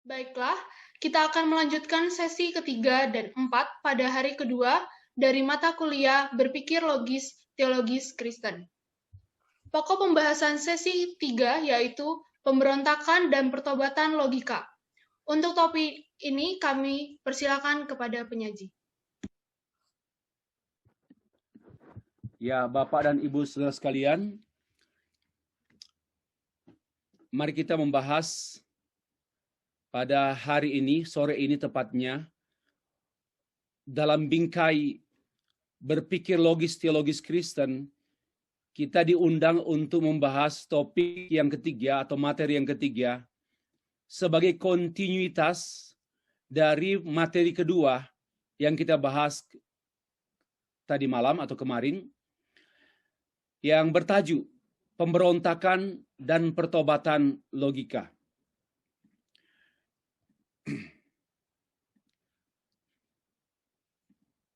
Baiklah, kita akan melanjutkan sesi ketiga dan empat pada hari kedua dari mata kuliah Berpikir Logis Teologis Kristen. Pokok pembahasan sesi 3 yaitu pemberontakan dan pertobatan logika. Untuk topik ini kami persilakan kepada penyaji. Ya, Bapak dan Ibu saudara sekalian, mari kita membahas pada hari ini, sore ini tepatnya, dalam bingkai berpikir logis teologis Kristen, kita diundang untuk membahas topik yang ketiga atau materi yang ketiga sebagai kontinuitas dari materi kedua yang kita bahas tadi malam atau kemarin, yang bertajuk pemberontakan dan pertobatan logika.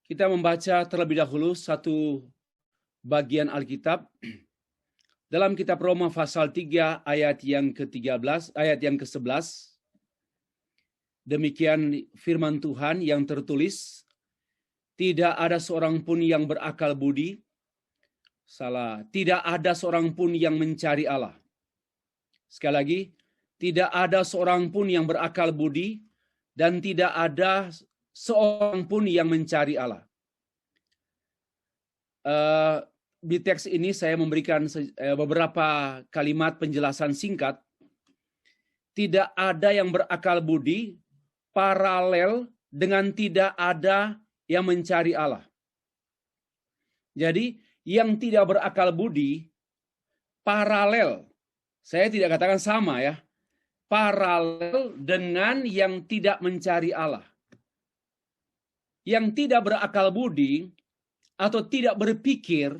Kita membaca terlebih dahulu satu bagian Alkitab dalam kitab Roma pasal 3 ayat yang ke-13, ayat yang ke-11. Demikian firman Tuhan yang tertulis, tidak ada seorang pun yang berakal budi, tidak ada seorang pun yang mencari Allah. Sekali lagi, tidak ada seorang pun yang berakal budi, dan tidak ada seorang pun yang mencari Allah. Di teks ini saya memberikan beberapa kalimat penjelasan singkat. Tidak ada yang berakal budi, paralel dengan tidak ada yang mencari Allah. Jadi, yang tidak berakal budi, paralel. Saya tidak katakan sama ya. Paralel dengan yang tidak mencari Allah. Yang tidak berakal budi atau tidak berpikir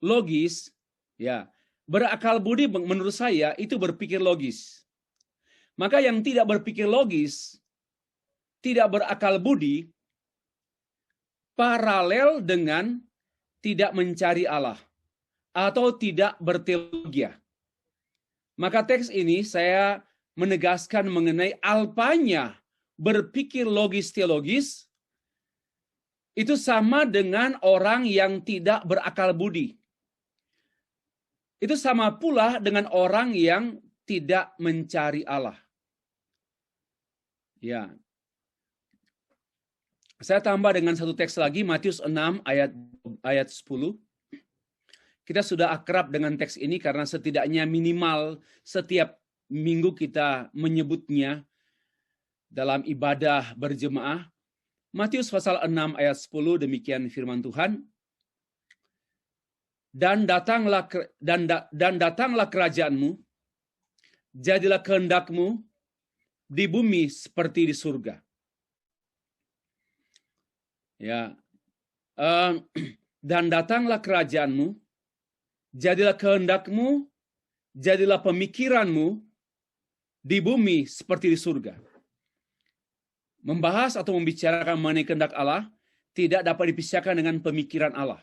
logis, ya. Berakal budi menurut saya itu berpikir logis. Maka yang tidak berpikir logis, tidak berakal budi, paralel dengan tidak mencari Allah atau tidak berteologia. Maka teks ini saya menegaskan mengenai alpanya berpikir logis teologis itu sama dengan orang yang tidak berakal budi. Itu sama pula dengan orang yang tidak mencari Allah. Ya. Saya tambah dengan satu teks lagi, Matius 6 ayat 10. Kita sudah akrab dengan teks ini karena setidaknya minimal setiap minggu kita menyebutnya dalam ibadah berjemaah. Matius pasal 6 ayat 10, demikian firman Tuhan. Dan datanglah kerajaanmu, jadilah kehendakmu di bumi seperti di surga. Ya, dan datanglah kerajaanmu, jadilah kehendakmu, jadilah pemikiranmu di bumi seperti di surga. Membahas atau membicarakan mengenai kehendak Allah tidak dapat dipisahkan dengan pemikiran Allah.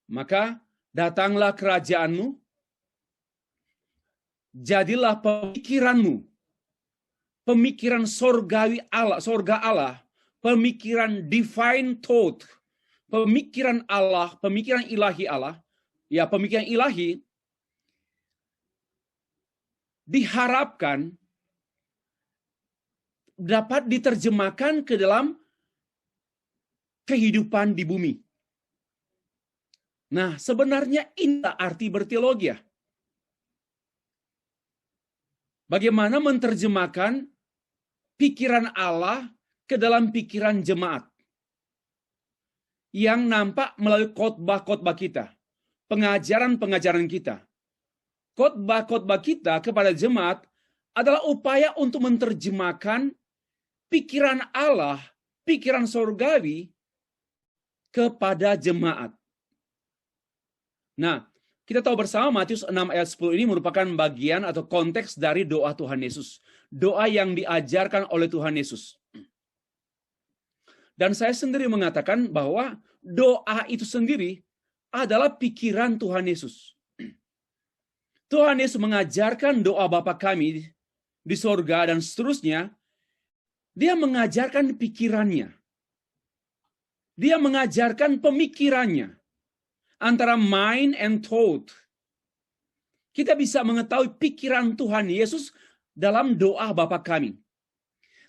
Maka datanglah kerajaanmu, jadilah pemikiranmu, pemikiran sorgawi Allah, sorga Allah, pemikiran divine thought, pemikiran Allah, pemikiran ilahi Allah, ya pemikiran ilahi diharapkan dapat diterjemahkan ke dalam kehidupan di bumi. Nah, sebenarnya inilah arti berteologia. Bagaimana menerjemahkan pikiran Allah ke dalam pikiran jemaat yang nampak melalui khotbah-khotbah kita, pengajaran-pengajaran kita. Khotbah-khotbah kita kepada jemaat adalah upaya untuk menerjemahkan pikiran Allah, pikiran surgawi kepada jemaat. Nah, kita tahu bersama Matius 6 ayat 10 ini merupakan bagian atau konteks dari doa Tuhan Yesus. Doa yang diajarkan oleh Tuhan Yesus. Dan saya sendiri mengatakan bahwa doa itu sendiri adalah pikiran Tuhan Yesus. Tuhan Yesus mengajarkan doa Bapa kami di sorga dan seterusnya, dia mengajarkan pikirannya. Dia mengajarkan pemikirannya. Antara mind and thought. Kita bisa mengetahui pikiran Tuhan Yesus dalam doa Bapa kami.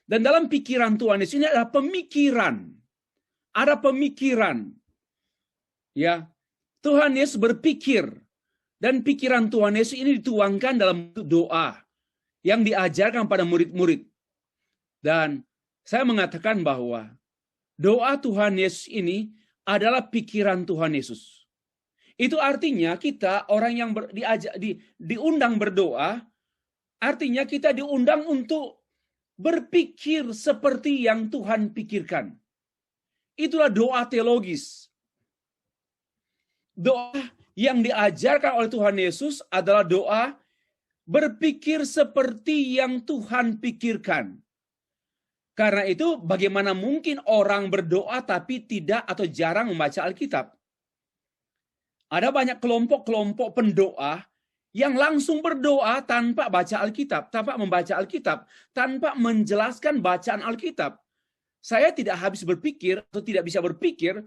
Dan dalam pikiran Tuhan Yesus ini ada pemikiran. Ada pemikiran. Ya, Tuhan Yesus berpikir. Dan pikiran Tuhan Yesus ini dituangkan dalam doa yang diajarkan pada murid-murid. Dan saya mengatakan bahwa doa Tuhan Yesus ini adalah pikiran Tuhan Yesus. Itu artinya kita orang yang diundang berdoa, artinya kita diundang untuk berpikir seperti yang Tuhan pikirkan. Itulah doa teologis. Doa yang diajarkan oleh Tuhan Yesus adalah doa berpikir seperti yang Tuhan pikirkan. Karena itu bagaimana mungkin orang berdoa tapi tidak atau jarang membaca Alkitab? Ada banyak kelompok-kelompok pendoa yang langsung berdoa tanpa baca Alkitab, tanpa membaca Alkitab, tanpa menjelaskan bacaan Alkitab. Saya tidak habis berpikir atau tidak bisa berpikir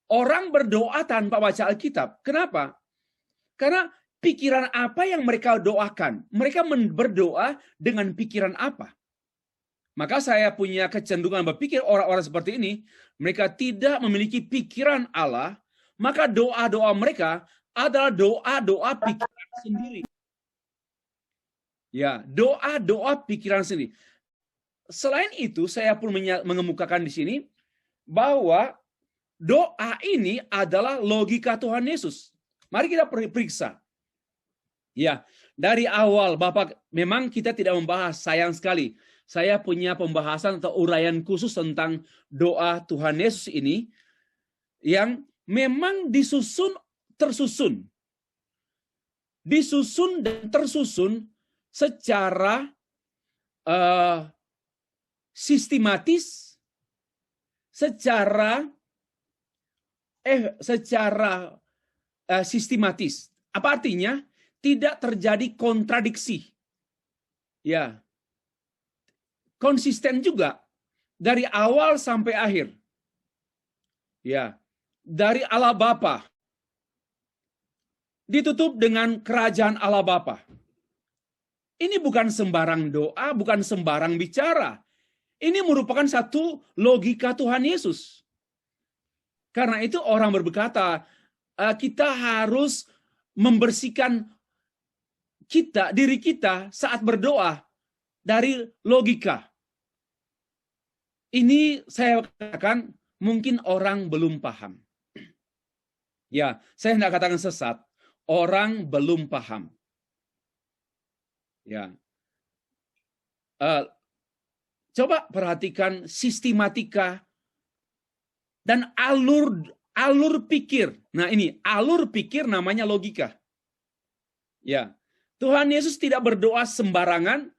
orang berdoa tanpa baca Alkitab. Kenapa? Karena pikiran apa yang mereka doakan? Mereka berdoa dengan pikiran apa? Maka saya punya kecenderungan berpikir orang-orang seperti ini, mereka tidak memiliki pikiran Allah, maka doa-doa mereka adalah doa-doa pikiran sendiri. Ya, doa-doa pikiran sendiri. Selain itu, saya pun mengemukakan di sini bahwa doa ini adalah logika Tuhan Yesus. Mari kita periksa. Ya, dari awal Bapak, memang kita tidak membahas, sayang sekali. Saya punya pembahasan atau uraian khusus tentang doa Tuhan Yesus ini yang memang disusun dan tersusun secara sistematis, secara sistematis. Apa artinya? Tidak terjadi kontradiksi. Ya. Konsisten juga dari awal sampai akhir. Ya. Dari Allah Bapa. Ditutup dengan kerajaan Allah Bapa. Ini bukan sembarang doa, bukan sembarang bicara. Ini merupakan satu logika Tuhan Yesus. Karena itu orang berkata, kita harus membersihkan diri kita saat berdoa dari logika. Ini saya katakan mungkin orang belum paham. Ya, saya tidak katakan sesat. Orang belum paham. Ya. Coba perhatikan sistematika dan alur pikir. Nah, ini alur pikir namanya logika. Ya. Tuhan Yesus tidak berdoa sembarangan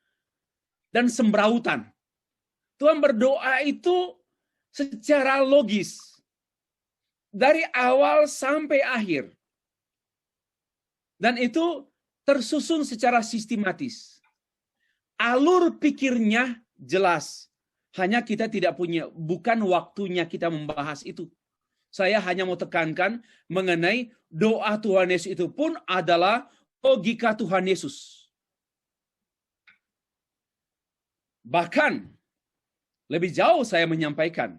dan sembrautan. Tuhan berdoa itu secara logis. Dari awal sampai akhir. Dan itu tersusun secara sistematis. Alur pikirnya jelas. Hanya kita tidak punya, bukan waktunya kita membahas itu. Saya hanya mau tekankan mengenai doa Tuhan Yesus itu pun adalah logika Tuhan Yesus. Bahkan, lebih jauh saya menyampaikan,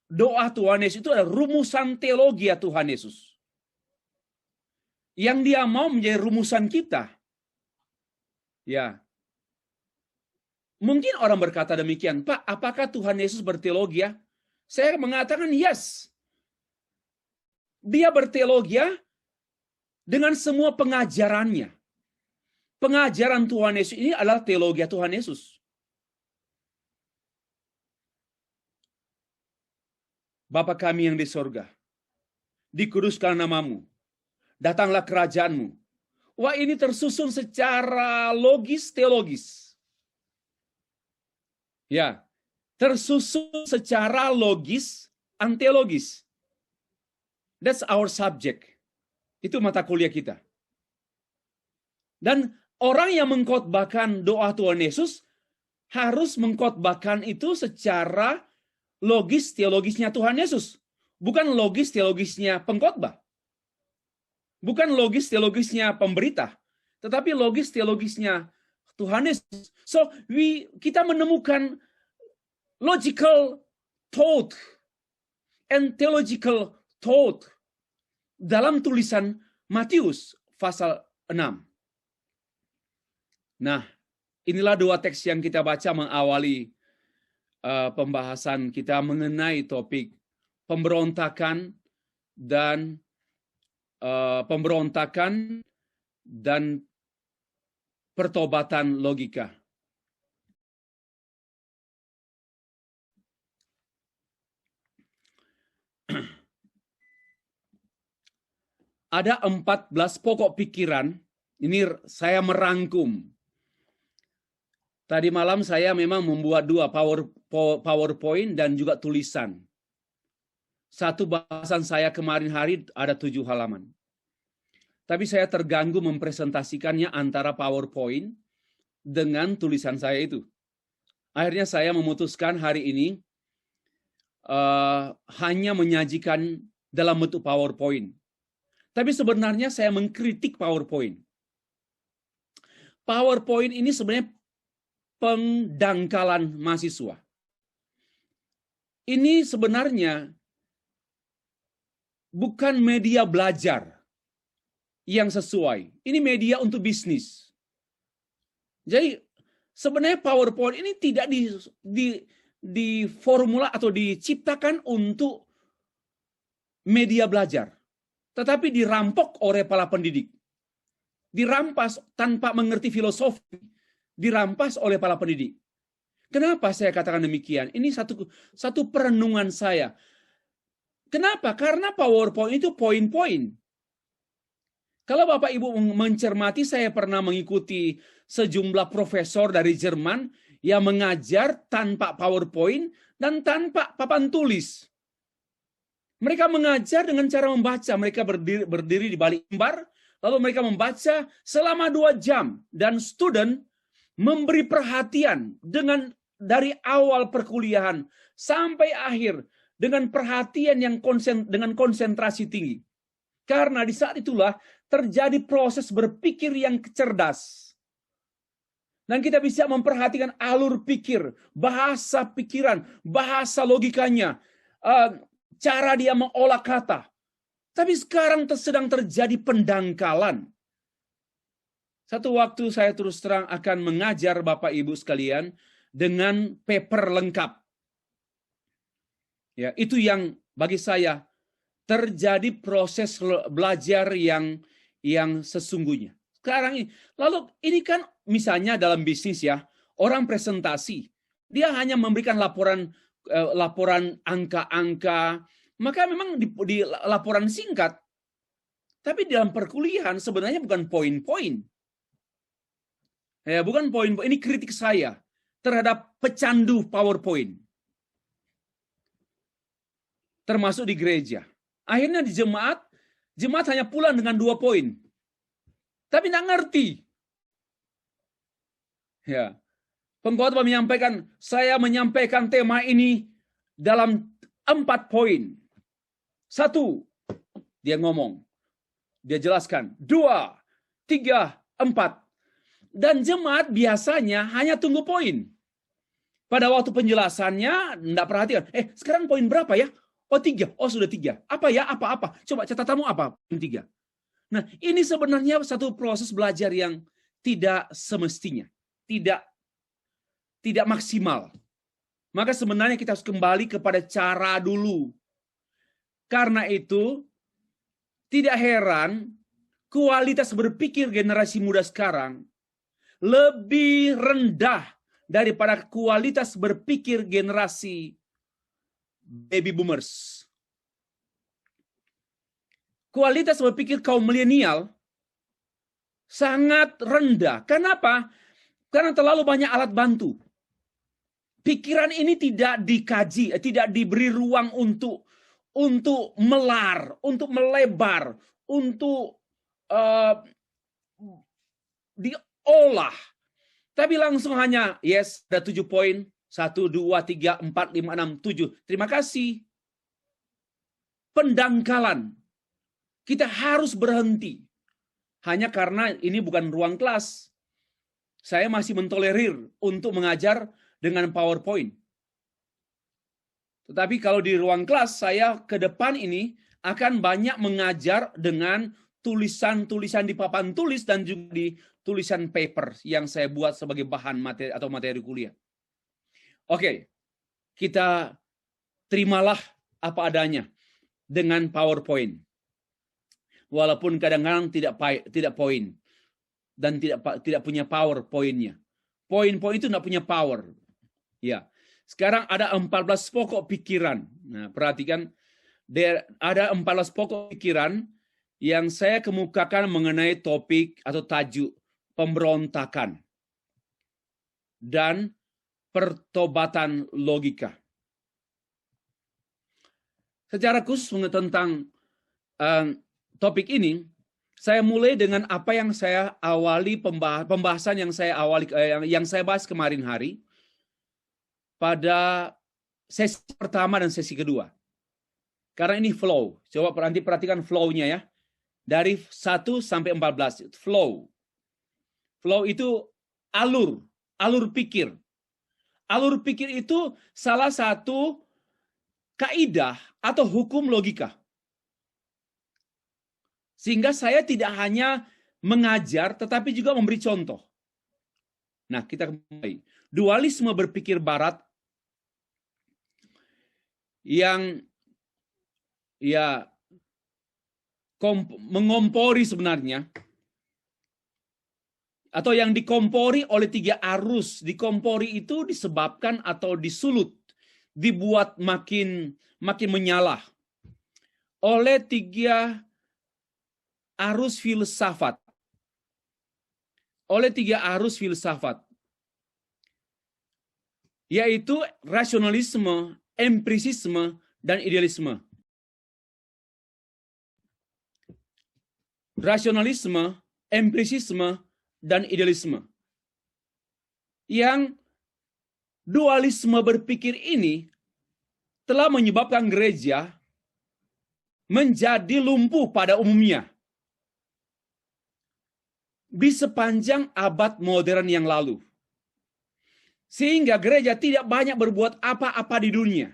doa Tuhan Yesus itu adalah rumusan teologi Tuhan Yesus. Yang dia mau menjadi rumusan kita. Ya. Mungkin orang berkata demikian, Pak, apakah Tuhan Yesus berteologi? Saya mengatakan yes. Dia berteologi dengan semua pengajarannya. Pengajaran Tuhan Yesus ini adalah teologi Tuhan Yesus. Bapa kami yang di sorga, dikuduskan namamu. Datanglah kerajaanmu. Wah, ini tersusun secara logis, teologis. Ya, tersusun secara logis, anteologis. That's our subject. Itu mata kuliah kita. Dan Orang yang mengkhotbahkan doa Tuhan Yesus harus mengkhotbahkan itu secara logis teologisnya Tuhan Yesus, bukan logis teologisnya pengkhotbah. Bukan logis teologisnya pemberita, tetapi logis teologisnya Tuhan Yesus. So, kita menemukan logical thought and theological thought dalam tulisan Matius pasal 6. Nah, inilah dua teks yang kita baca mengawali pembahasan kita mengenai topik pemberontakan dan pertobatan logika. Ada 14 pokok pikiran. Ini saya merangkum. Tadi malam saya memang membuat 2 PowerPoint dan juga tulisan. Satu bahasan saya kemarin hari ada 7 halaman. Tapi saya terganggu mempresentasikannya antara PowerPoint dengan tulisan saya itu. Akhirnya saya memutuskan hari ini hanya menyajikan dalam bentuk PowerPoint. Tapi sebenarnya saya mengkritik PowerPoint. PowerPoint ini sebenarnya pendangkalan mahasiswa. Ini sebenarnya bukan media belajar yang sesuai. Ini media untuk bisnis. Jadi sebenarnya PowerPoint ini tidak di formula atau diciptakan untuk media belajar, tetapi dirampok oleh para pendidik. Dirampas tanpa mengerti filosofi, dirampas oleh para pendidik. Kenapa saya katakan demikian? Ini satu perenungan saya. Kenapa? Karena PowerPoint itu poin-poin. Kalau Bapak Ibu mencermati, saya pernah mengikuti sejumlah profesor dari Jerman yang mengajar tanpa PowerPoint dan tanpa papan tulis. Mereka mengajar dengan cara membaca. Mereka berdiri di balik mimbar, lalu mereka membaca selama 2 jam. Dan student memberi perhatian dari awal perkuliahan sampai akhir dengan perhatian yang dengan konsentrasi tinggi. Karena di saat itulah terjadi proses berpikir yang cerdas. Dan kita bisa memperhatikan alur pikir, bahasa pikiran, bahasa logikanya, cara dia mengolah kata. Tapi sekarang sedang terjadi pendangkalan. Satu waktu saya terus terang akan mengajar Bapak Ibu sekalian dengan paper lengkap. Ya, itu yang bagi saya terjadi proses belajar yang sesungguhnya. Sekarang ini, lalu ini kan misalnya dalam bisnis ya, orang presentasi, dia hanya memberikan laporan angka-angka, maka memang di laporan singkat. Tapi dalam perkuliahan sebenarnya bukan poin-poin. Ya, bukan poin-poin. Ini kritik saya terhadap pecandu PowerPoint. Termasuk di gereja. Akhirnya di jemaat hanya pulang dengan 2 poin. Tapi nggak ngerti. Ya. Pengkhotbah menyampaikan, saya menyampaikan tema ini dalam 4 poin. 1, dia ngomong. Dia jelaskan. 2, 3, 4. Dan jemaat biasanya hanya tunggu poin. Pada waktu penjelasannya, enggak perhatikan. Sekarang poin berapa ya? Oh 3. Oh sudah 3. Apa ya? Apa-apa? Coba catatanmu apa? Poin 3. Nah, ini sebenarnya satu proses belajar yang tidak semestinya. Tidak maksimal. Maka sebenarnya kita harus kembali kepada cara dulu. Karena itu, tidak heran kualitas berpikir generasi muda sekarang lebih rendah daripada kualitas berpikir generasi baby boomers. Kualitas berpikir kaum milenial sangat rendah. Kenapa? Karena terlalu banyak alat bantu. Pikiran ini tidak dikaji, tidak diberi ruang untuk melar, untuk melebar, untuk olah. Tapi langsung hanya, yes, ada 7 poin. 1, 2, 3, 4, 5, 6, 7. Terima kasih. Pendangkalan. Kita harus berhenti. Hanya karena ini bukan ruang kelas. Saya masih mentolerir untuk mengajar dengan PowerPoint. Tetapi kalau di ruang kelas, saya ke depan ini akan banyak mengajar dengan tulisan-tulisan di papan tulis dan juga di tulisan paper yang saya buat sebagai bahan materi atau materi kuliah. Oke, kita terimalah apa adanya dengan PowerPoint. Walaupun kadang-kadang tidak poin dan tidak punya powerpointnya. Poin-poin itu tidak punya power. Ya. Sekarang ada 14 pokok pikiran. Nah, perhatikan, ada 14 pokok pikiran yang saya kemukakan mengenai topik atau tajuk pemberontakan dan pertobatan logika. Secara khusus tentang topik ini, saya mulai dengan apa yang saya awali pembahasan yang saya bahas kemarin hari pada sesi pertama dan sesi kedua. Karena ini flow. Coba nanti perhatikan flow-nya ya. Dari 1 sampai 14. Flow. Flow itu alur pikir. Alur pikir itu salah satu kaidah atau hukum logika. Sehingga saya tidak hanya mengajar, tetapi juga memberi contoh. Nah, kita kembali. Dualisme berpikir barat yang ya mengompori sebenarnya, atau yang dikompori oleh 3 arus. Dikompori itu disebabkan atau disulut, dibuat makin menyala oleh 3 arus filsafat. Oleh 3 arus filsafat. Yaitu rasionalisme, empirisisme, dan idealisme. Rasionalisme, empirisisme, dan idealisme. Yang dualisme berpikir ini telah menyebabkan gereja menjadi lumpuh pada umumnya di sepanjang abad modern yang lalu. Sehingga gereja tidak banyak berbuat apa-apa di dunia.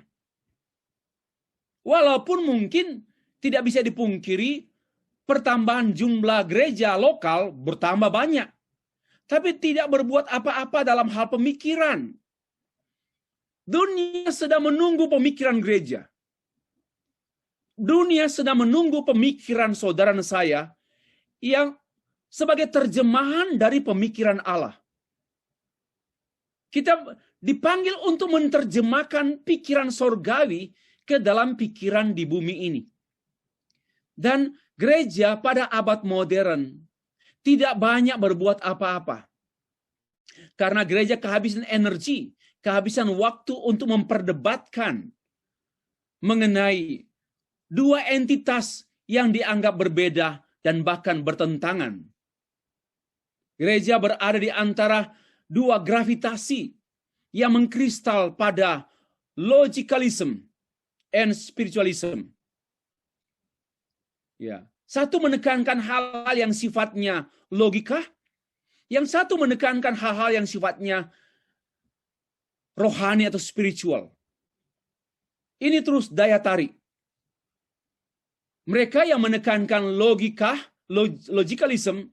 Walaupun mungkin tidak bisa dipungkiri pertambahan jumlah gereja lokal bertambah banyak. Tapi tidak berbuat apa-apa dalam hal pemikiran. Dunia sedang menunggu pemikiran gereja. Dunia sedang menunggu pemikiran saudara saya yang sebagai terjemahan dari pemikiran Allah. Kita dipanggil untuk menerjemahkan pikiran sorgawi ke dalam pikiran di bumi ini. Dan gereja pada abad modern tidak banyak berbuat apa-apa. Karena gereja kehabisan energi, kehabisan waktu untuk memperdebatkan mengenai 2 entitas yang dianggap berbeda dan bahkan bertentangan. Gereja berada di antara 2 gravitasi yang mengkristal pada logicalism and spiritualism. Ya, satu menekankan hal-hal yang sifatnya logika, yang satu menekankan hal-hal yang sifatnya rohani atau spiritual. Ini terus daya tarik. Mereka yang menekankan logikalism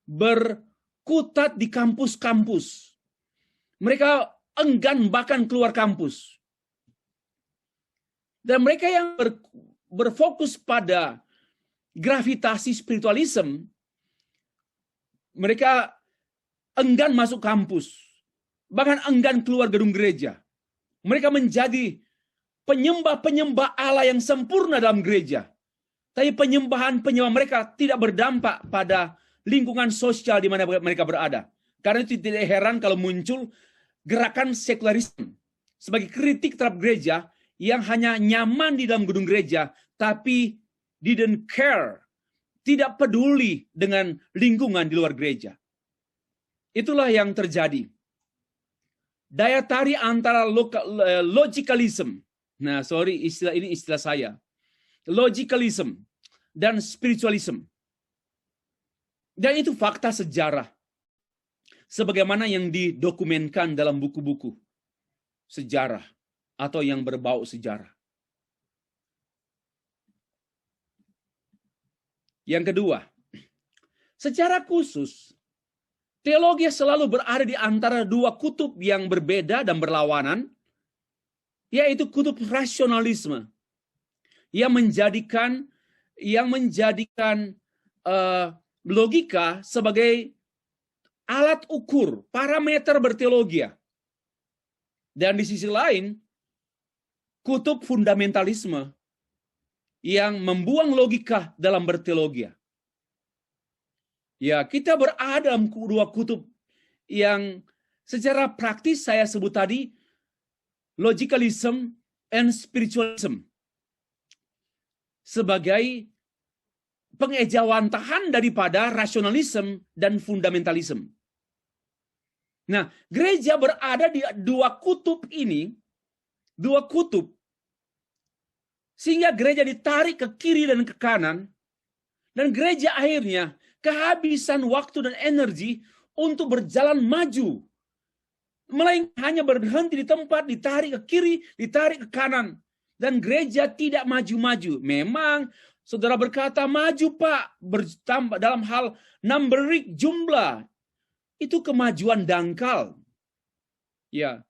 berkutat di kampus-kampus. Mereka enggan bahkan keluar kampus. Dan mereka yang berfokus pada gravitasi spiritualism, mereka enggan masuk kampus, bahkan enggan keluar gedung gereja. Mereka menjadi penyembah-penyembah Allah yang sempurna dalam gereja. Tapi penyembahan mereka tidak berdampak pada lingkungan sosial di mana mereka berada. Karena itu tidak heran kalau muncul gerakan sekularisme sebagai kritik terhadap gereja yang hanya nyaman di dalam gedung gereja, tapi didn't care, tidak peduli dengan lingkungan di luar gereja. Itulah yang terjadi. Daya tarik antara logicalism. Nah, sorry, ini istilah saya. Logicalism dan spiritualism. Dan itu fakta sejarah. Sebagaimana yang didokumenkan dalam buku-buku sejarah atau yang berbau sejarah. Yang kedua, secara khusus, teologi selalu berada di antara dua kutub yang berbeda dan berlawanan, yaitu kutub rasionalisme yang menjadikan logika sebagai alat ukur, parameter berteologi. Dan di sisi lain, kutub fundamentalisme yang membuang logika dalam berteologi. Ya, kita berada dalam dua kutub yang secara praktis saya sebut tadi, logicalism and spiritualism. Sebagai pengejawantahan daripada rasionalisme dan fundamentalisme. Nah, gereja berada di dua kutub ini, dua kutub, sehingga gereja ditarik ke kiri dan ke kanan, dan gereja akhirnya kehabisan waktu dan energi untuk berjalan maju. Melainkan hanya berhenti di tempat, ditarik ke kiri, ditarik ke kanan. Dan gereja tidak maju-maju. Memang saudara berkata, maju Pak, bertambah dalam hal numbering jumlah. Itu kemajuan dangkal. Ya,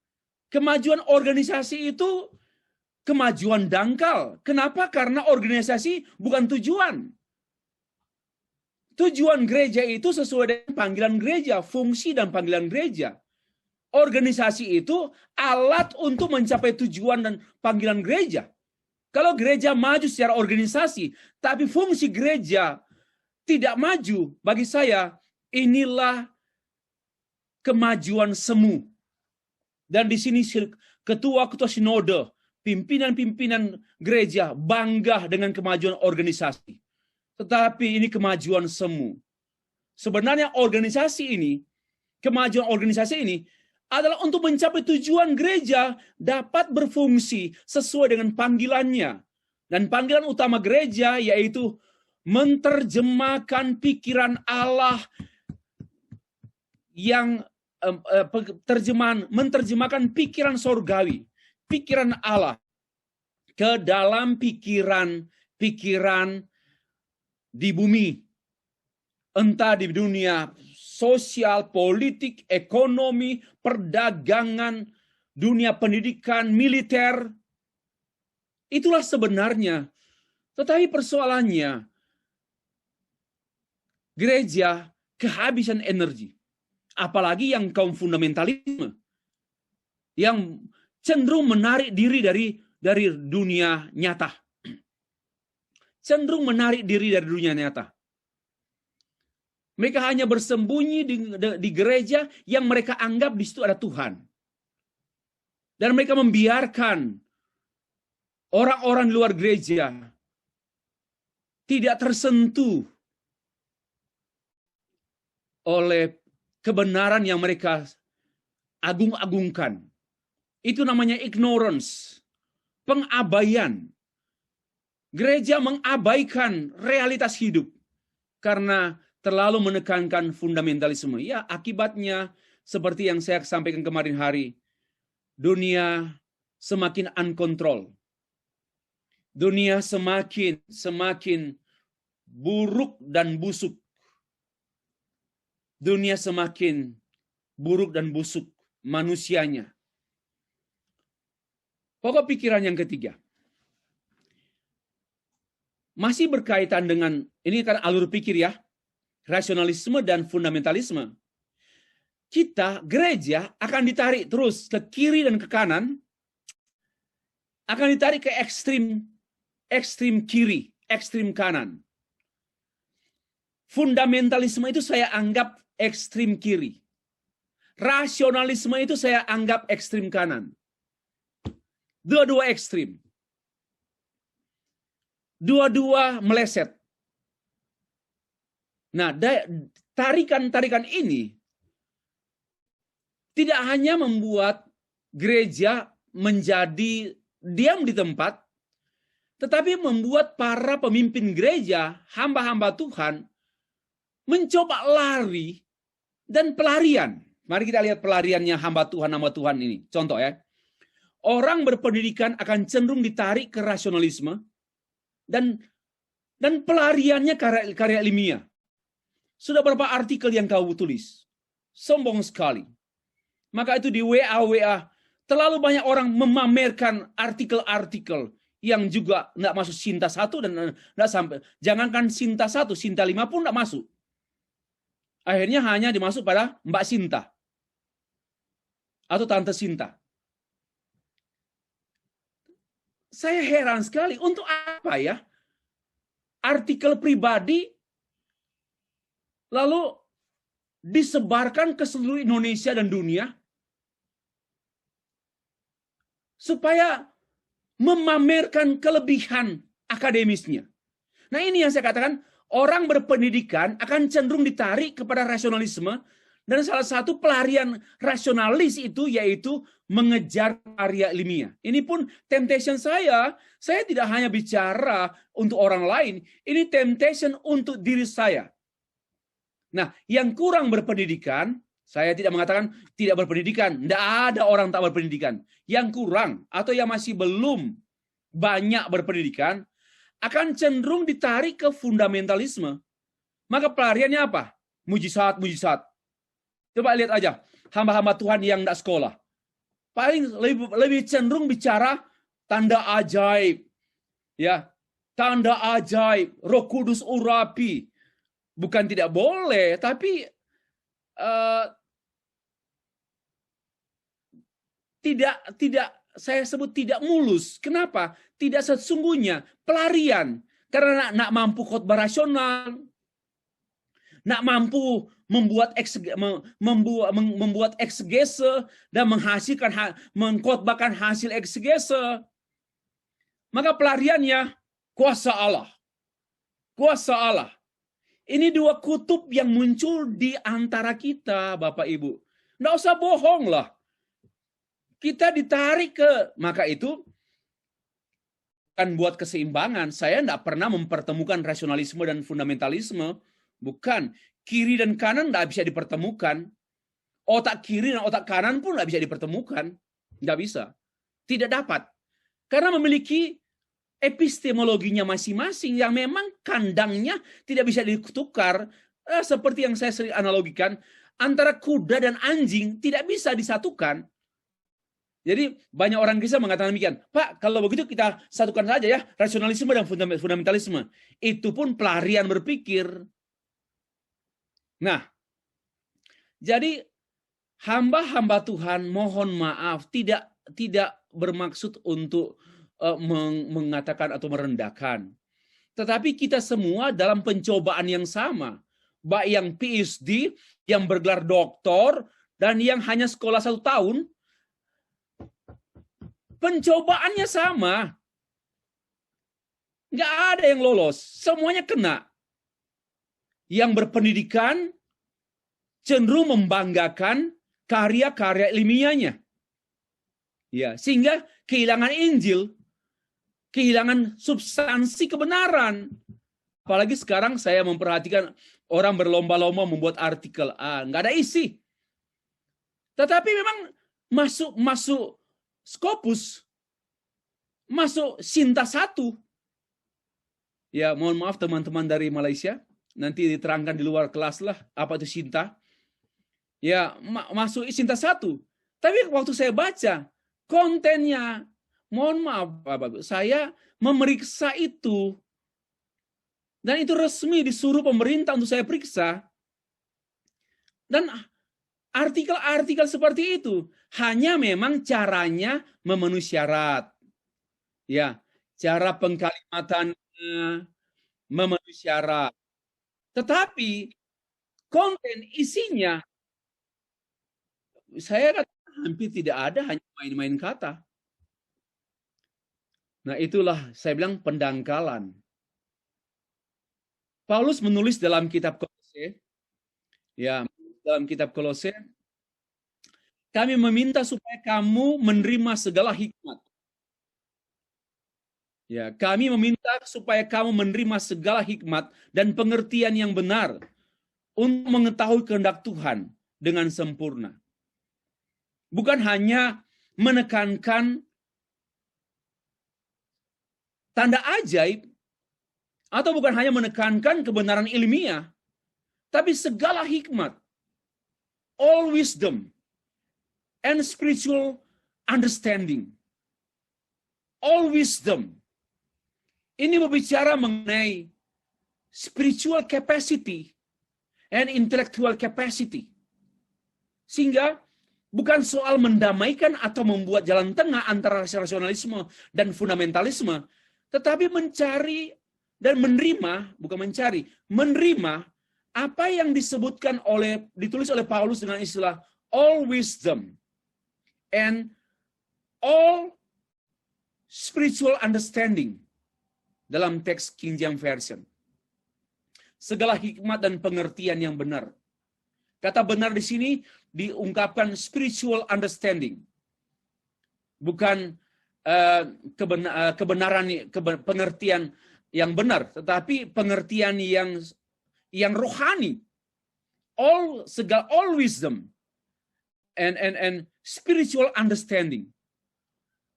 kemajuan organisasi itu kemajuan dangkal. Kenapa? Karena organisasi bukan tujuan. Tujuan gereja itu sesuai dengan panggilan gereja, fungsi dan panggilan gereja. Organisasi itu alat untuk mencapai tujuan dan panggilan gereja. Kalau gereja maju secara organisasi, tapi fungsi gereja tidak maju, bagi saya inilah kemajuan semu. Dan di sini ketua-ketua sinode, pimpinan-pimpinan gereja bangga dengan kemajuan organisasi. Tetapi ini kemajuan semu. Sebenarnya organisasi ini, kemajuan organisasi ini adalah untuk mencapai tujuan gereja dapat berfungsi sesuai dengan panggilannya. Dan panggilan utama gereja yaitu menerjemahkan pikiran Allah yang menerjemahkan pikiran sorgawi, pikiran Allah ke dalam pikiran di bumi, entah di dunia sosial, politik, ekonomi, perdagangan, dunia pendidikan, militer. Itulah sebenarnya. Tetapi persoalannya, gereja kehabisan energi. Apalagi yang kaum fundamentalisme, yang cenderung menarik diri dari dunia nyata. Cenderung menarik diri dari dunia nyata. Mereka hanya bersembunyi di gereja yang mereka anggap di situ ada Tuhan. Dan mereka membiarkan orang-orang di luar gereja tidak tersentuh oleh kebenaran yang mereka agung-agungkan. Itu namanya ignorance, pengabaian. Gereja mengabaikan realitas hidup karena terlalu menekankan fundamentalisme. Ya, akibatnya seperti yang saya sampaikan kemarin hari, dunia semakin uncontrol. Dunia semakin buruk dan busuk. Dunia semakin buruk dan busuk manusianya. Pokok pikiran yang ketiga. Masih berkaitan dengan, ini kan alur pikir ya, rasionalisme dan fundamentalisme. Kita, gereja, akan ditarik terus ke kiri dan ke kanan, akan ditarik ke ekstrim kiri, ekstrim kanan. Fundamentalisme itu saya anggap ekstrim kiri. Rasionalisme itu saya anggap ekstrim kanan. Dua-dua ekstrim. Dua-dua meleset. Nah, tarikan-tarikan ini tidak hanya membuat gereja menjadi diam di tempat, tetapi membuat para pemimpin gereja, hamba-hamba Tuhan, mencoba lari dan pelarian. Mari kita lihat pelariannya hamba Tuhan ini. Contoh ya. Orang berpendidikan akan cenderung ditarik ke rasionalisme dan pelariannya karya ilmiah. Sudah berapa artikel yang kau tulis? Sombong sekali. Maka itu di WA terlalu banyak orang memamerkan artikel-artikel yang juga tidak masuk Sinta 1 dan tidak sampai. Jangankan Sinta 1, Sinta 5 pun tidak masuk. Akhirnya hanya dimasuk pada Mbak Sinta atau Tante Sinta. Saya heran sekali, untuk apa ya? Artikel pribadi lalu disebarkan ke seluruh Indonesia dan dunia supaya memamerkan kelebihan akademisnya. Nah, ini yang saya katakan, orang berpendidikan akan cenderung ditarik kepada rasionalisme, dan salah satu pelarian rasionalis itu yaitu mengejar karya ilmiah. Ini pun temptation saya tidak hanya bicara untuk orang lain, ini temptation untuk diri saya. Nah, yang kurang berpendidikan, saya tidak mengatakan tidak berpendidikan, tidak ada orang tak berpendidikan. Yang kurang atau yang masih belum banyak berpendidikan akan cenderung ditarik ke fundamentalisme. Maka pelariannya apa? Mujizat. Coba lihat aja hamba-hamba Tuhan yang tidak sekolah. Paling lebih cenderung bicara tanda ajaib. Ya, tanda ajaib, Roh Kudus urapi. Bukan tidak boleh, tapi tidak saya sebut tidak mulus. Kenapa? Tidak sesungguhnya pelarian. Karena nak mampu khotbah rasional, nak mampu membuat eksegese dan mengkhotbahkan hasil eksegese. Maka pelariannya kuasa Allah. Kuasa Allah. Ini dua kutub yang muncul di antara kita, Bapak Ibu. Nggak usah bohong lah. Kita ditarik ke, maka itu kan buat keseimbangan. Saya nggak pernah mempertemukan rasionalisme dan fundamentalisme. Bukan. Kiri dan kanan nggak bisa dipertemukan. Otak kiri dan otak kanan pun nggak bisa dipertemukan. Nggak bisa. Tidak dapat. Karena memiliki epistemologinya masing-masing yang memang kandangnya tidak bisa ditukar. Seperti yang saya sering analogikan, antara kuda dan anjing tidak bisa disatukan. Jadi banyak orang Kristen mengatakan demikian, Pak, kalau begitu kita satukan saja ya, rasionalisme dan fundamentalisme. Itu pun pelarian berpikir. Nah, jadi hamba-hamba Tuhan mohon maaf tidak bermaksud untuk mengatakan atau merendahkan. Tetapi kita semua dalam pencobaan yang sama. Baik yang PhD, yang bergelar doktor, dan yang hanya sekolah 1 tahun, pencobaannya sama. Nggak ada yang lolos. Semuanya kena. Yang berpendidikan cenderung membanggakan karya-karya ilmiahnya. Ya, sehingga kehilangan Injil, kehilangan substansi kebenaran. Apalagi sekarang saya memperhatikan orang berlomba-lomba membuat artikel. Nggak ada isi. Tetapi memang masuk Scopus, masuk Sinta 1. Ya, mohon maaf teman-teman dari Malaysia. Nanti diterangkan di luar kelas lah apa itu Sinta. Ya, masuk Sinta 1. Tapi waktu saya baca kontennya, mohon maaf Bapak, saya memeriksa itu. Dan itu resmi disuruh pemerintah untuk saya periksa. Dan artikel-artikel seperti itu hanya memang caranya memenuhi syarat. Ya, cara pengkalimatannya memenuhi syarat. Tetapi konten isinya saya hampir tidak ada, hanya main-main kata. Nah, itulah saya bilang pendangkalan. Paulus menulis dalam kitab Kolose, ya, dalam kitab Kolose, Kami meminta supaya kamu menerima segala hikmat. Ya, kami meminta supaya kamu menerima segala hikmat dan pengertian yang benar untuk mengetahui kehendak Tuhan dengan sempurna. Bukan hanya menekankan tanda ajaib, atau bukan hanya menekankan kebenaran ilmiah, tapi segala hikmat, all wisdom, and spiritual understanding. All wisdom. Ini berbicara mengenai spiritual capacity and intellectual capacity. Sehingga bukan soal mendamaikan atau membuat jalan tengah antara rasionalisme dan fundamentalisme, tetapi mencari dan menerima, bukan mencari, menerima apa yang ditulis oleh Paulus dengan istilah all wisdom and all spiritual understanding dalam teks King James Version. Segala hikmat dan pengertian yang benar. Kata benar di sini diungkapkan spiritual understanding. Bukan pengertian yang benar, tetapi pengertian yang rohani. All wisdom and spiritual understanding.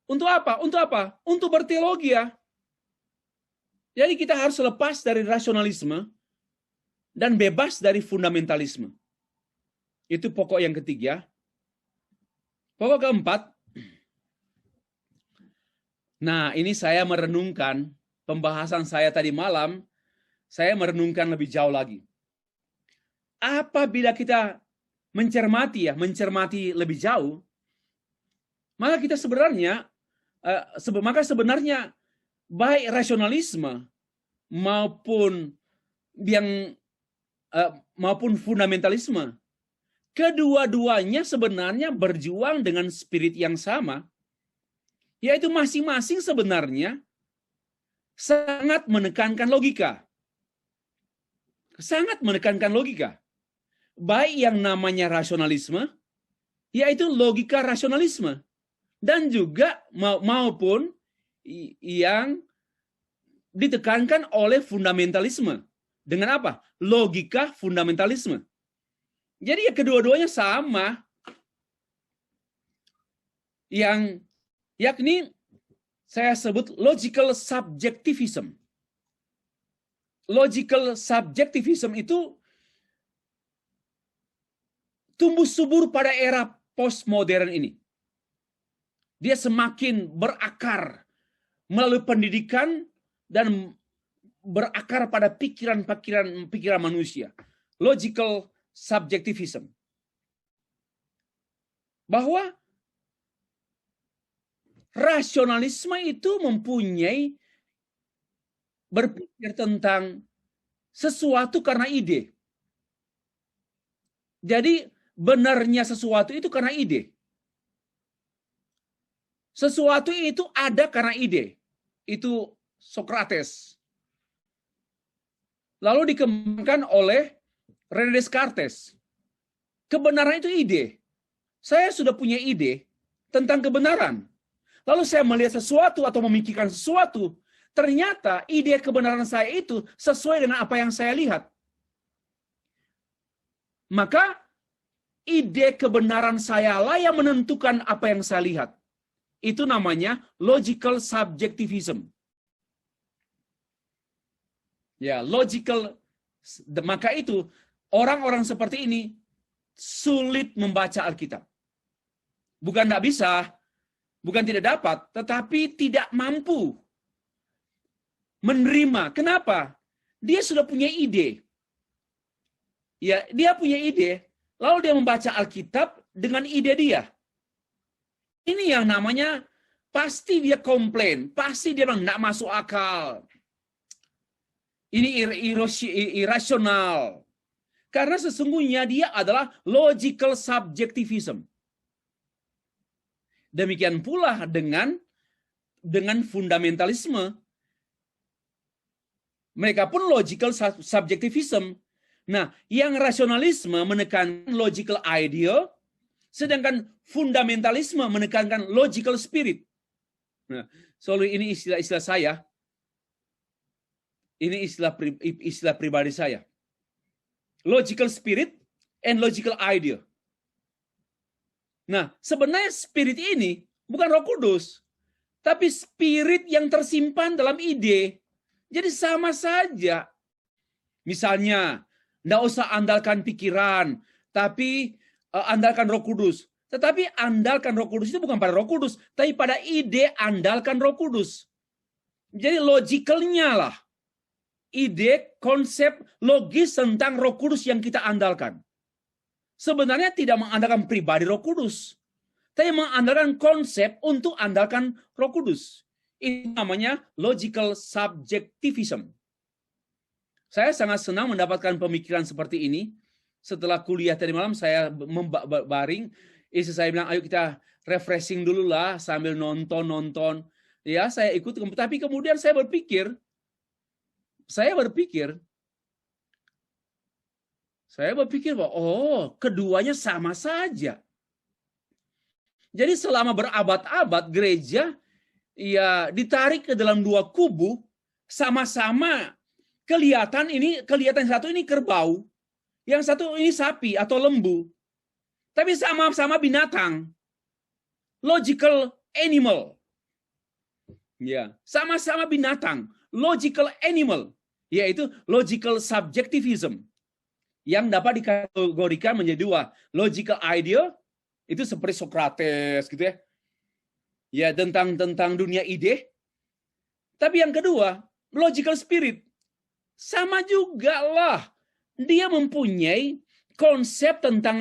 Untuk apa? Untuk apa? Untuk berteologi ya. Jadi kita harus lepas dari rasionalisme dan bebas dari fundamentalisme. Itu pokok yang ketiga. Pokok keempat. Nah, ini saya merenungkan pembahasan saya tadi malam. Saya merenungkan lebih jauh lagi. Apabila kita mencermati lebih jauh, maka kita sebenarnya baik rasionalisme maupun fundamentalisme, kedua-duanya sebenarnya berjuang dengan spirit yang sama, yaitu masing-masing sebenarnya sangat menekankan logika. Sangat menekankan logika. Baik yang namanya rasionalisme, yaitu logika rasionalisme, dan juga maupun yang ditekankan oleh fundamentalisme. Dengan apa? Logika fundamentalisme. Jadi ya kedua-duanya sama. Yakni saya sebut logical subjectivism. Logical subjectivism itu tumbuh subur pada era postmodern ini. Dia semakin berakar melalui pendidikan dan berakar pada pikiran manusia. Logical subjectivism. Bahwa rasionalisme itu mempunyai berpikir tentang sesuatu karena ide. Jadi benarnya sesuatu itu karena ide. Sesuatu itu ada karena ide. Itu Socrates. Lalu dikembangkan oleh René Descartes. Kebenaran itu ide. Saya sudah punya ide tentang kebenaran. Lalu saya melihat sesuatu atau memikirkan sesuatu. Ternyata ide kebenaran saya itu sesuai dengan apa yang saya lihat. Maka ide kebenaran saya lah yang menentukan apa yang saya lihat. Itu namanya logical subjectivism. Ya, logical. Maka itu orang-orang seperti ini sulit membaca Alkitab. Bukan tidak bisa, bukan tidak dapat, tetapi tidak mampu menerima. Kenapa? Dia sudah punya ide. Ya, dia punya ide, lalu dia membaca Alkitab dengan ide dia. Ini yang namanya pasti dia komplain, pasti dia bilang tidak masuk akal. Ini irasional. Karena sesungguhnya dia adalah logical subjectivism. Demikian pula dengan fundamentalisme. Mereka pun logical subjectivism. Nah, yang rasionalisme menekan logical idea, Sedangkan fundamentalisme menekankan logical spirit. Nah, soalnya ini istilah-istilah saya. Ini istilah pribadi saya. Logical spirit and logical idea. Nah, sebenarnya spirit ini bukan Roh Kudus, tapi spirit yang tersimpan dalam ide. Jadi sama saja. Misalnya, tidak usah andalkan pikiran, tapi andalkan Roh Kudus. Tetapi andalkan Roh Kudus itu bukan pada Roh Kudus, tapi pada ide andalkan Roh Kudus. Jadi logikalnya lah. Ide, konsep, logis tentang Roh Kudus yang kita andalkan. Sebenarnya tidak mengandalkan pribadi Roh Kudus, tapi mengandalkan konsep untuk andalkan Roh Kudus. Ini namanya logical subjectivism. Saya sangat senang mendapatkan pemikiran seperti ini. Setelah kuliah tadi malam, saya baring. Istri saya bilang, ayo kita refreshing dulu lah sambil nonton. Ya, saya ikut. Tapi kemudian saya berpikir bahwa keduanya sama saja. Jadi selama berabad-abad gereja ya ditarik ke dalam dua kubu, sama-sama kelihatan satu ini kerbau, yang satu ini sapi atau lembu. Tapi sama-sama binatang. Logical animal. Ya, sama-sama binatang. Logical animal, yaitu logical subjectivism, yang dapat dikategorikan menjadi dua. Logical idea, itu seperti Socrates gitu ya. Ya, tentang dunia ide. Tapi yang kedua, logical spirit. Sama juga lah. Dia mempunyai konsep tentang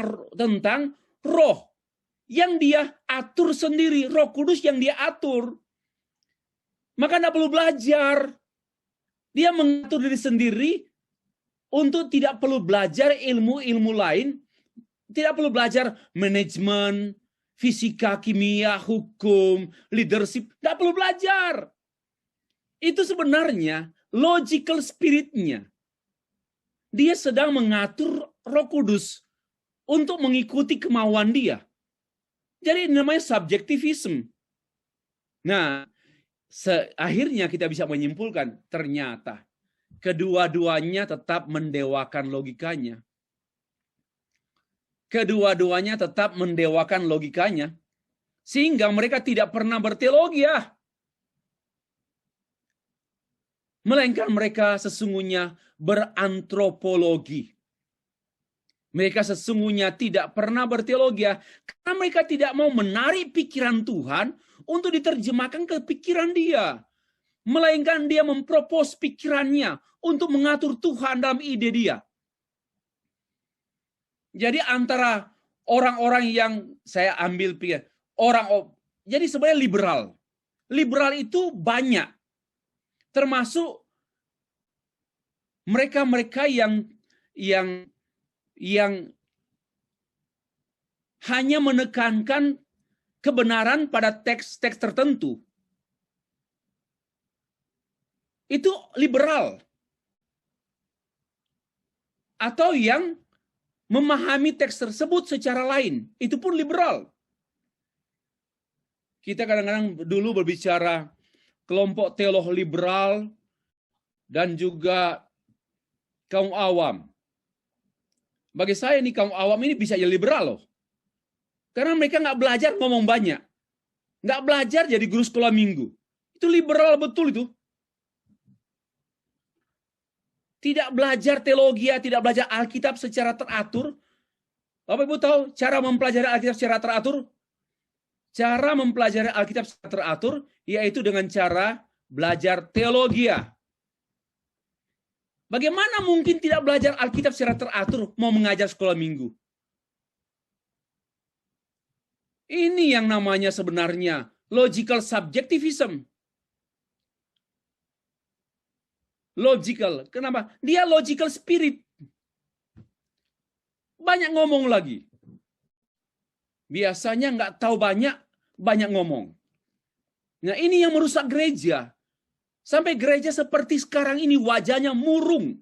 roh yang dia atur sendiri. Roh Kudus yang dia atur. Maka tidak perlu belajar. Dia mengatur diri sendiri untuk tidak perlu belajar ilmu-ilmu lain. Tidak perlu belajar manajemen, fisika, kimia, hukum, leadership. Tidak perlu belajar. Itu sebenarnya logical spiritnya. Dia sedang mengatur Roh Kudus untuk mengikuti kemauan dia. Jadi ini namanya subjectivism. Nah, akhirnya kita bisa menyimpulkan ternyata kedua-duanya tetap mendewakan logikanya. Kedua-duanya tetap mendewakan logikanya. Sehingga mereka tidak pernah berteologi ya. Melainkan mereka sesungguhnya berantropologi. Mereka sesungguhnya tidak pernah berteologi ya. Karena mereka tidak mau menarik pikiran Tuhan untuk diterjemahkan ke pikiran dia. Melainkan dia mempropos pikirannya untuk mengatur Tuhan dalam ide dia. Jadi antara orang-orang yang saya ambil pikir, jadi sebenarnya liberal. Liberal itu banyak. Termasuk mereka-mereka yang hanya menekankan kebenaran pada teks-teks tertentu. Itu liberal. Atau yang memahami teks tersebut secara lain. Itu pun liberal. Kita kadang-kadang dulu berbicara kelompok teolog liberal dan juga kaum awam. Bagi saya nih kaum awam ini bisa jadi liberal loh. Karena mereka nggak belajar ngomong banyak. Nggak belajar jadi guru sekolah minggu. Itu liberal betul itu. Tidak belajar teologi, tidak belajar Alkitab secara teratur. Bapak Ibu tahu cara mempelajari Alkitab secara teratur? Cara mempelajari Alkitab secara teratur yaitu dengan cara belajar teologi. Bagaimana mungkin tidak belajar Alkitab secara teratur mau mengajar sekolah minggu? Ini yang namanya sebenarnya logical subjectivism. Logical. Kenapa? Dia logical spirit. Banyak ngomong lagi. Biasanya nggak tahu banyak ngomong. Nah ini yang merusak gereja. Sampai gereja seperti sekarang ini wajahnya murung.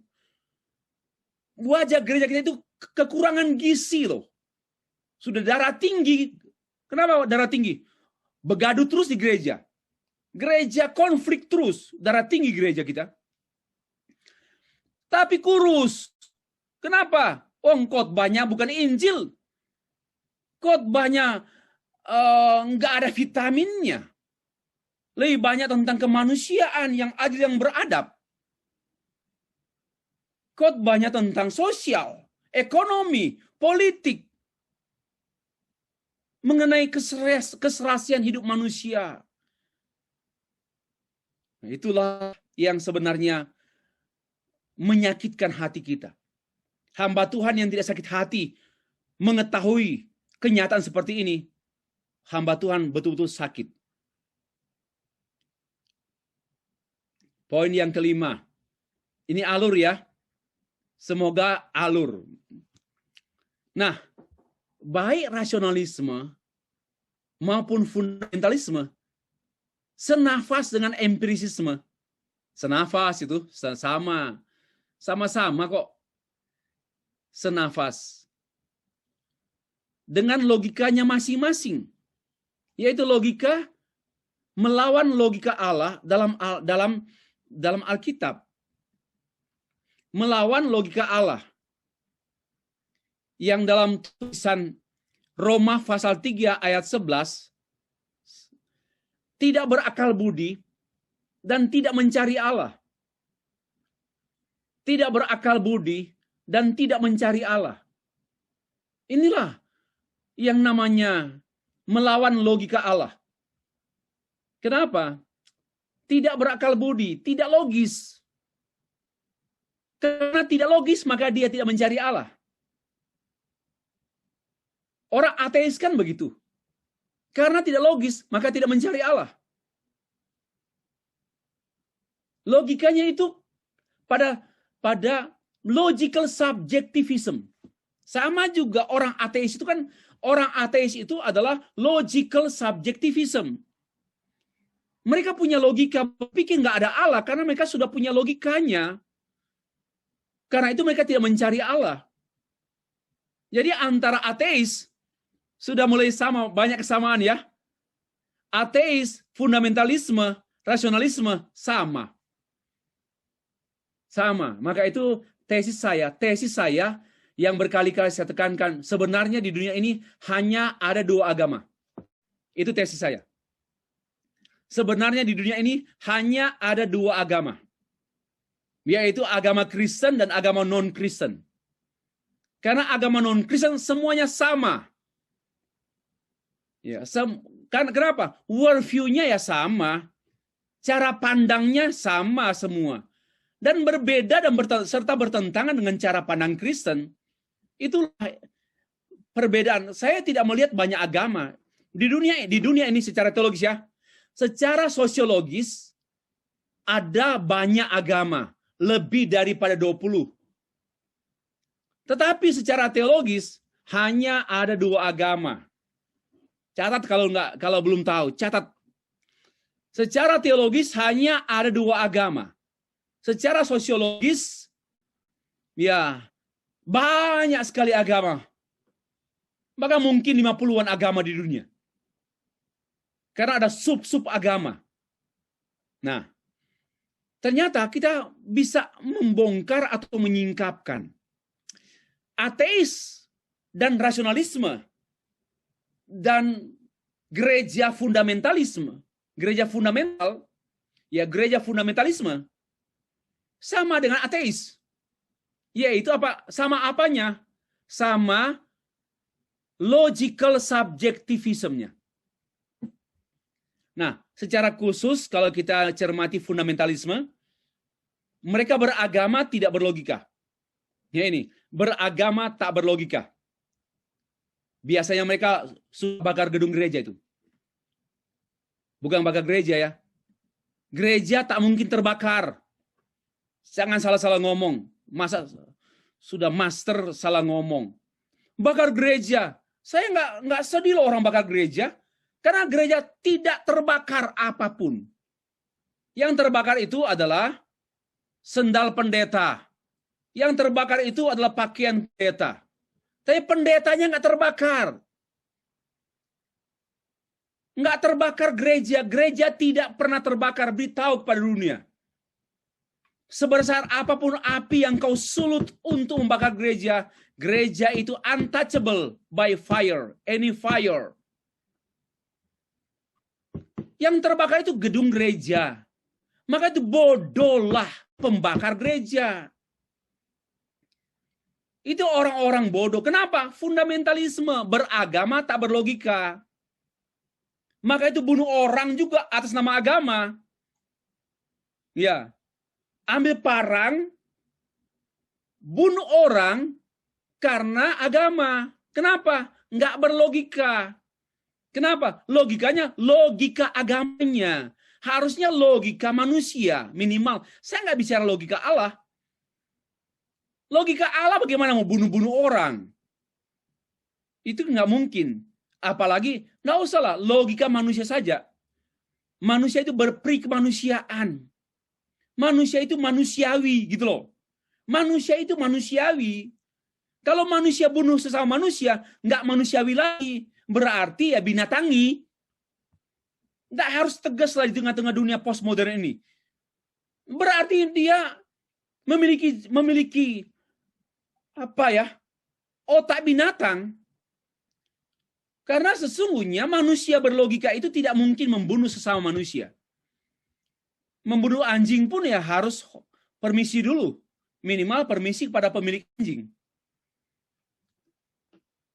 Wajah gereja kita itu kekurangan gizi loh. Sudah darah tinggi. Kenapa darah tinggi? Begaduh terus di gereja. Gereja konflik terus. Darah tinggi gereja kita. Tapi kurus. Kenapa? Khotbahnya bukan Injil. Khotbahnya nggak ada vitaminnya. Lebih banyak tentang kemanusiaan yang adil, yang beradab. Khotbahnya tentang sosial, ekonomi, politik. Mengenai keserasian hidup manusia. Nah, itulah yang sebenarnya menyakitkan hati kita. Hamba Tuhan yang tidak sakit hati mengetahui kenyataan seperti ini, hamba Tuhan betul-betul sakit. Poin yang kelima. Ini alur ya. Semoga alur. Nah, baik rasionalisme maupun fundamentalisme senafas dengan empirisisme. Senafas itu sama-sama kok. Senafas. Dengan logikanya masing-masing. Yaitu logika melawan logika Allah dalam Alkitab. Melawan logika Allah. Yang dalam tulisan Roma pasal 3 ayat 11, tidak berakal budi dan tidak mencari Allah. Tidak berakal budi dan tidak mencari Allah. Inilah yang namanya melawan logika Allah. Kenapa? Tidak berakal budi, tidak logis. Karena tidak logis, maka dia tidak mencari Allah. Orang ateis kan begitu. Karena tidak logis, maka tidak mencari Allah. Logikanya itu pada logical subjectivism. Sama juga orang ateis itu kan, orang ateis itu adalah logical subjectivism. Mereka punya logika, berpikir nggak ada Allah karena mereka sudah punya logikanya. Karena itu mereka tidak mencari Allah. Jadi antara ateis sudah mulai sama, banyak kesamaan ya. Ateis, fundamentalisme, rasionalisme sama. Sama. Maka itu tesis saya yang berkali-kali saya tekankan, sebenarnya di dunia ini hanya ada dua agama. Itu tesis saya. Sebenarnya di dunia ini hanya ada dua agama. Yaitu agama Kristen dan agama non-Kristen. Karena agama non-Kristen semuanya sama. Ya, kenapa? Worldview-nya ya sama. Cara pandangnya sama semua. Dan berbeda dan serta bertentangan dengan cara pandang Kristen. Itulah perbedaan. Saya tidak melihat banyak agama. Di dunia ini secara teologis ya. Secara sosiologis ada banyak agama. Lebih daripada 20. Tetapi secara teologis hanya ada dua agama. Catat kalau belum tahu, catat. Secara teologis hanya ada dua agama. Secara sosiologis ya banyak sekali agama. Maka mungkin 50-an agama di dunia. Karena ada sub-sub agama. Nah, ternyata kita bisa membongkar atau menyingkapkan ateis dan rasionalisme dan gereja fundamentalisme, gereja fundamental, ya gereja fundamentalisme sama dengan ateis. Yaitu apa? Sama apanya? Sama logical subjectivism-nya. Nah, secara khusus kalau kita cermati fundamentalisme, mereka beragama tidak berlogika. Ya ini, beragama tak berlogika. Biasanya mereka suka bakar gedung gereja itu. Bukan bakar gereja ya. Gereja tak mungkin terbakar. Jangan salah-salah ngomong. Masa sudah master salah ngomong. Bakar gereja. Saya nggak sedih loh orang bakar gereja. Karena gereja tidak terbakar apapun. Yang terbakar itu adalah sendal pendeta. Yang terbakar itu adalah pakaian pendeta. Tapi pendetanya nggak terbakar. Nggak terbakar gereja. Gereja tidak pernah terbakar. Beritahu kepada dunia. Sebesar apapun api yang kau sulut untuk membakar gereja, gereja itu untouchable by fire, any fire. Yang terbakar itu gedung gereja. Maka itu bodohlah pembakar gereja. Itu orang-orang bodoh. Kenapa? Fundamentalisme, beragama tak berlogika. Maka itu bunuh orang juga atas nama agama. Ya. Ambil parang, bunuh orang karena agama. Kenapa? Nggak berlogika. Kenapa? Logikanya, logika agamanya. Harusnya logika manusia, minimal. Saya nggak bicara logika Allah. Logika Allah bagaimana mau bunuh-bunuh orang? Itu nggak mungkin. Apalagi, nggak usah lah, logika manusia saja. Manusia itu berperi kemanusiaan. Manusia itu manusiawi, gitu loh. Manusia itu manusiawi. Kalau manusia bunuh sesama manusia, nggak manusiawi lagi. Berarti ya binatangi. Nggak harus tegas lah di tengah-tengah dunia postmodern ini. Berarti dia memiliki apa ya? Otak binatang. Karena sesungguhnya manusia berlogika itu tidak mungkin membunuh sesama manusia. Membunuh anjing pun ya harus permisi dulu. Minimal permisi kepada pemilik anjing.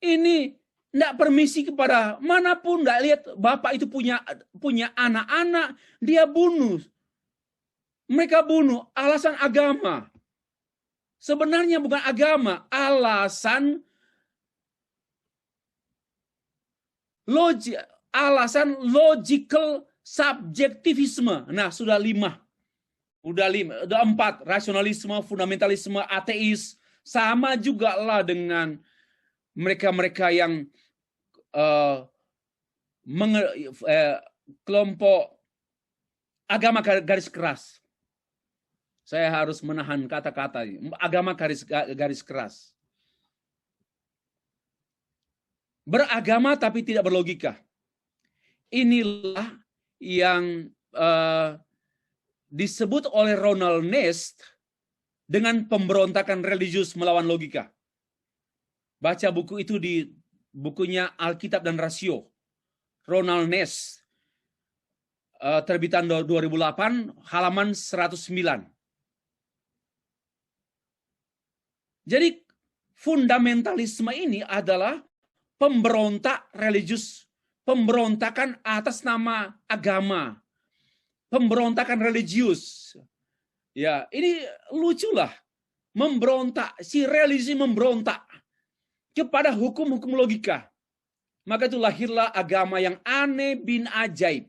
Ini enggak permisi kepada manapun, enggak lihat bapak itu punya anak-anak, dia bunuh. Mereka bunuh alasan agama. Sebenarnya bukan agama, alasan logical subjektivisme. Nah, sudah 5. Udah 4. Rasionalisme, fundamentalisme, ateis. Sama juga lah dengan mereka-mereka yang kelompok agama garis keras. Saya harus menahan kata-kata. Agama garis keras. Beragama tapi tidak berlogika. Inilah yang disebut oleh Ronald Nast dengan pemberontakan religius melawan logika. Baca buku itu di bukunya Alkitab dan Rasio. Ronald Nast. Terbitan 2008, halaman 109. Jadi fundamentalisme ini adalah pemberontak religius, pemberontakan atas nama agama, pemberontakan religius. Ya, ini luculah. Memberontak, si religi memberontak kepada hukum-hukum logika. Maka itu lahirlah agama yang aneh bin ajaib.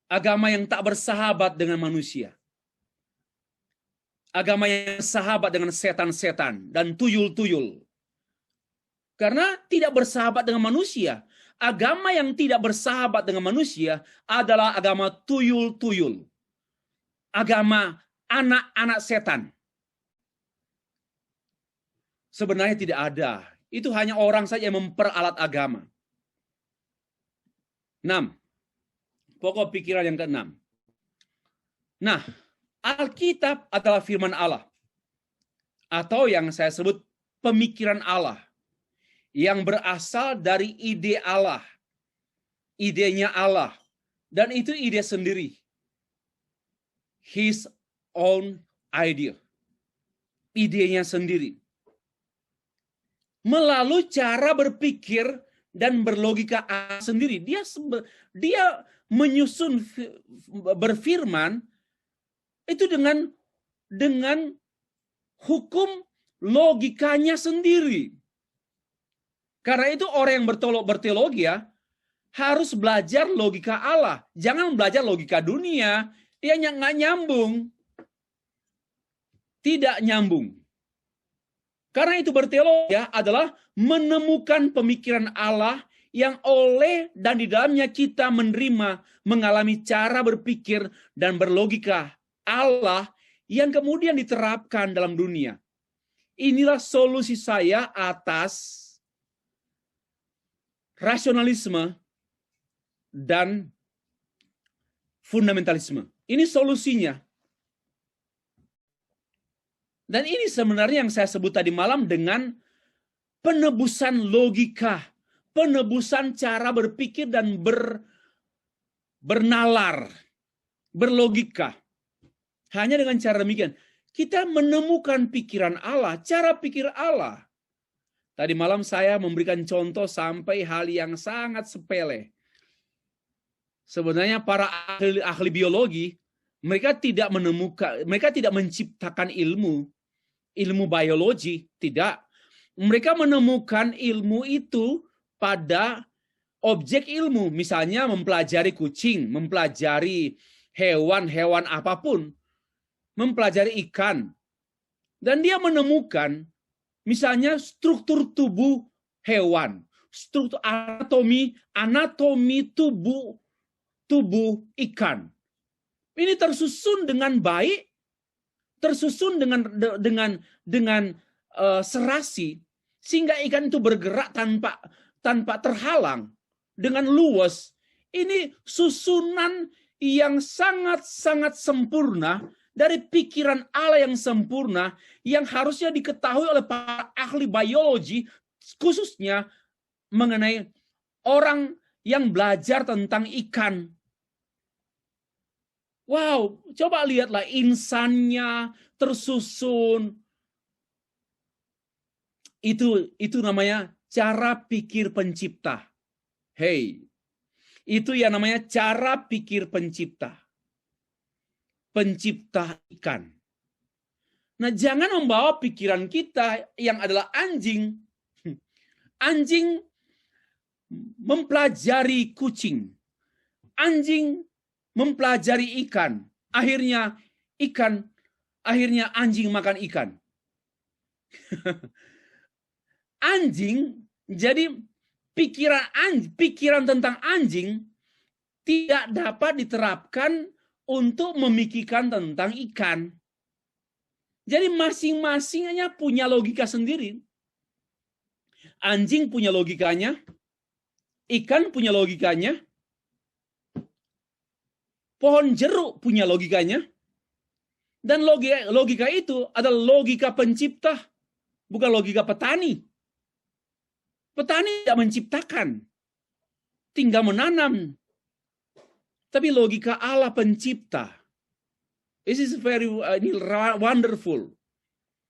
Agama yang tak bersahabat dengan manusia. Agama yang sahabat dengan setan-setan dan tuyul-tuyul. Karena tidak bersahabat dengan manusia. Agama yang tidak bersahabat dengan manusia adalah agama tuyul-tuyul. Agama anak-anak setan. Sebenarnya tidak ada. Itu hanya orang saja yang memperalat agama. 6. Pokok pikiran yang ke-6. Nah, Alkitab adalah firman Allah. Atau yang saya sebut pemikiran Allah. Yang berasal dari ide Allah. Idenya Allah. Dan itu ide sendiri. His own idea. Idenya sendiri. Melalui cara berpikir dan berlogika Allah sendiri. Dia menyusun berfirman itu dengan hukum logikanya sendiri. Karena itu orang yang berteologi ya harus belajar logika Allah. Jangan belajar logika dunia. Dia nggak nyambung. Tidak nyambung. Karena itu berteologi adalah menemukan pemikiran Allah yang oleh dan di dalamnya kita menerima, mengalami cara berpikir dan berlogika Allah yang kemudian diterapkan dalam dunia. Inilah solusi saya atas rasionalisme dan fundamentalisme. Ini solusinya. Dan ini sebenarnya yang saya sebut tadi malam dengan penebusan logika, penebusan cara berpikir dan bernalar, berlogika. Hanya dengan cara demikian, kita menemukan pikiran Allah, cara pikir Allah. Tadi malam saya memberikan contoh sampai hal yang sangat sepele. Sebenarnya para ahli biologi, mereka tidak menciptakan ilmu biologi, tidak. Mereka menemukan ilmu itu pada objek ilmu, misalnya mempelajari kucing, mempelajari hewan apapun, mempelajari ikan. Dan dia menemukan misalnya struktur tubuh hewan, struktur anatomi tubuh ikan. Ini tersusun dengan baik, tersusun dengan serasi, sehingga ikan itu bergerak tanpa terhalang dengan luwes. Ini susunan yang sangat-sangat sempurna dari pikiran Allah yang sempurna, yang harusnya diketahui oleh para ahli biologi, khususnya mengenai orang yang belajar tentang ikan. Wow, coba lihatlah insannya tersusun. Itu namanya cara pikir pencipta. Hey, itu yang namanya cara pikir pencipta. Pencipta ikan. Nah, jangan membawa pikiran kita yang adalah anjing. Anjing mempelajari kucing. Anjing mempelajari ikan. Akhirnya anjing makan ikan. Anjing, jadi pikiran tentang anjing tidak dapat diterapkan untuk memikirkan tentang ikan. Jadi masing-masingnya punya logika sendiri. Anjing punya logikanya, ikan punya logikanya, pohon jeruk punya logikanya, dan logika itu adalah logika pencipta, bukan logika petani. Petani tidak menciptakan, tinggal menanam. Tapi logika Allah pencipta. This is very wonderful.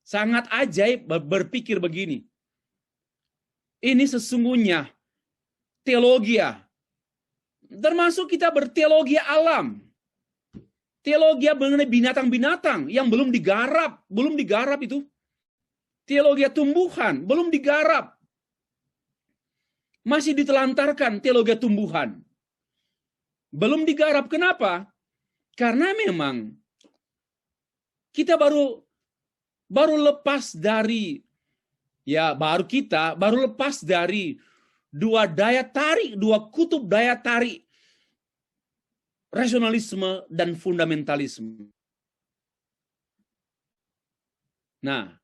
Sangat ajaib berpikir begini. Ini sesungguhnya teologia. Termasuk kita berteologi alam. Teologi mengenai binatang-binatang yang belum digarap itu. Teologi tumbuhan belum digarap. Masih ditelantarkan teologi tumbuhan. Belum digarap. Kenapa? Karena memang kita baru lepas dari dua kutub daya tarik rasionalisme dan fundamentalisme. Nah,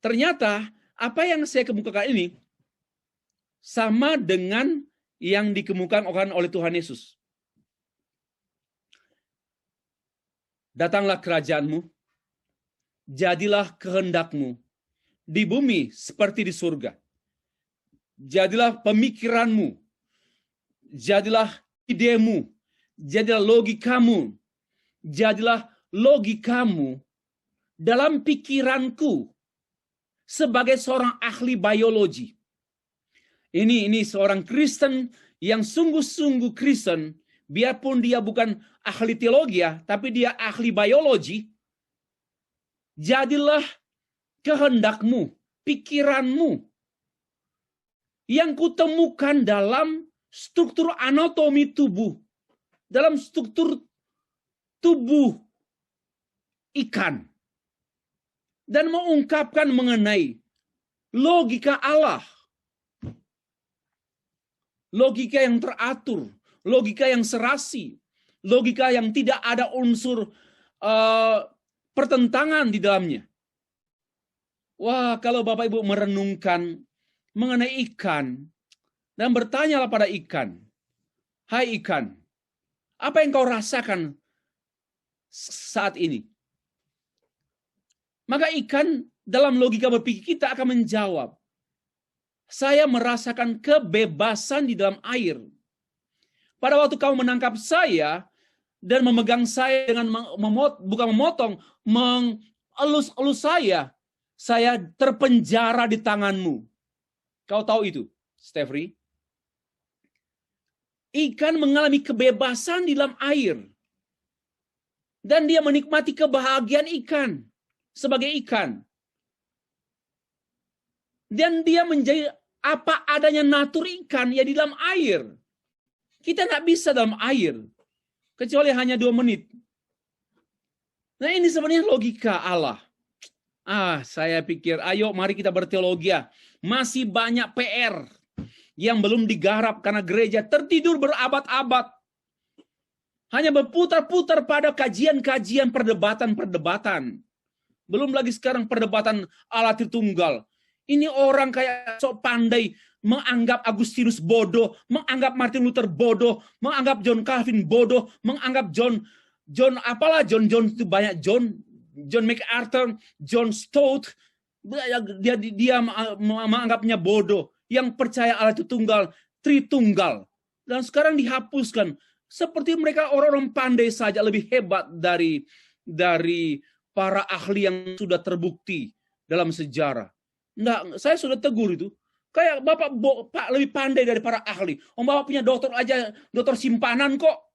ternyata apa yang saya kemukakan ini sama dengan yang dikemukakan oleh Tuhan Yesus. Datanglah kerajaanmu, jadilah kehendakmu di bumi seperti di surga. Jadilah pemikiranmu, jadilah idemu, jadilah logikamu dalam pikiranku sebagai seorang ahli biologi. Ini seorang Kristen yang sungguh-sungguh Kristen, biarpun dia bukan ahli teologi, tapi dia ahli biologi. Jadilah kehendakmu, pikiranmu yang kutemukan dalam struktur anatomi tubuh, dalam struktur tubuh ikan, dan mengungkapkan mengenai logika Allah. Logika yang teratur, logika yang serasi, logika yang tidak ada unsur pertentangan di dalamnya. Wah, kalau Bapak Ibu merenungkan mengenai ikan dan bertanyalah pada ikan, Hai ikan, apa yang kau rasakan saat ini? Maka ikan dalam logika berpikir kita akan menjawab, saya merasakan kebebasan di dalam air. Pada waktu kamu menangkap saya dan memegang saya dengan bukan memotong, mengelus-elus saya terpenjara di tanganmu. Kau tahu itu, Stefri? Ikan mengalami kebebasan di dalam air. Dan dia menikmati kebahagiaan ikan sebagai ikan. Dan dia menjadi apa adanya natur ikan ya di dalam air. Kita nggak bisa dalam air. Kecuali hanya 2 menit. Nah ini sebenarnya logika Allah. Saya pikir, ayo mari kita berteologi. Masih banyak PR yang belum digarap karena gereja tertidur berabad-abad. Hanya berputar-putar pada kajian-kajian perdebatan-perdebatan. Belum lagi sekarang perdebatan Allah Tritunggal. Ini orang kayak sok pandai menganggap Agustinus bodoh, menganggap Martin Luther bodoh, menganggap John Calvin bodoh, menganggap John itu banyak John MacArthur, John Stott, dia menganggapnya bodoh. Yang percaya Allah itu tunggal, Tritunggal. Dan sekarang dihapuskan. Seperti mereka orang-orang pandai saja lebih hebat dari para ahli yang sudah terbukti dalam sejarah. Nah, saya sudah tegur itu. Kayak Pak lebih pandai dari para ahli. Bapak punya dokter aja, dokter simpanan kok.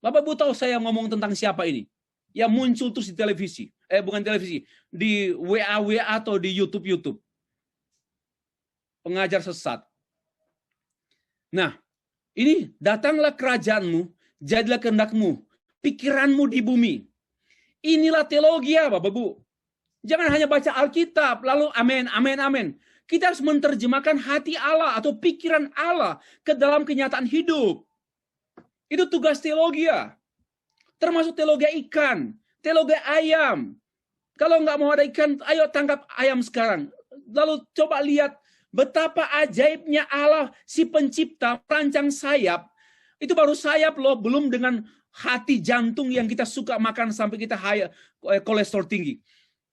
Bapak Bu tahu saya ngomong tentang siapa ini? Yang muncul terus di televisi. Bukan televisi. Di WA atau di YouTube. Pengajar sesat. Nah, ini datanglah kerajaanmu, jadilah kehendakmu, pikiranmu di bumi. Inilah teologi ya Bapak Bu. Jangan hanya baca Alkitab, lalu amin, amin, amin. Kita harus menerjemahkan hati Allah atau pikiran Allah ke dalam kenyataan hidup. Itu tugas teologi ya. Termasuk teologi ikan, teologi ayam. Kalau nggak mau ada ikan, ayo tangkap ayam sekarang. Lalu coba lihat betapa ajaibnya Allah si pencipta perancang sayap. Itu baru sayap loh, belum dengan hati jantung yang kita suka makan sampai kita kolesterol tinggi.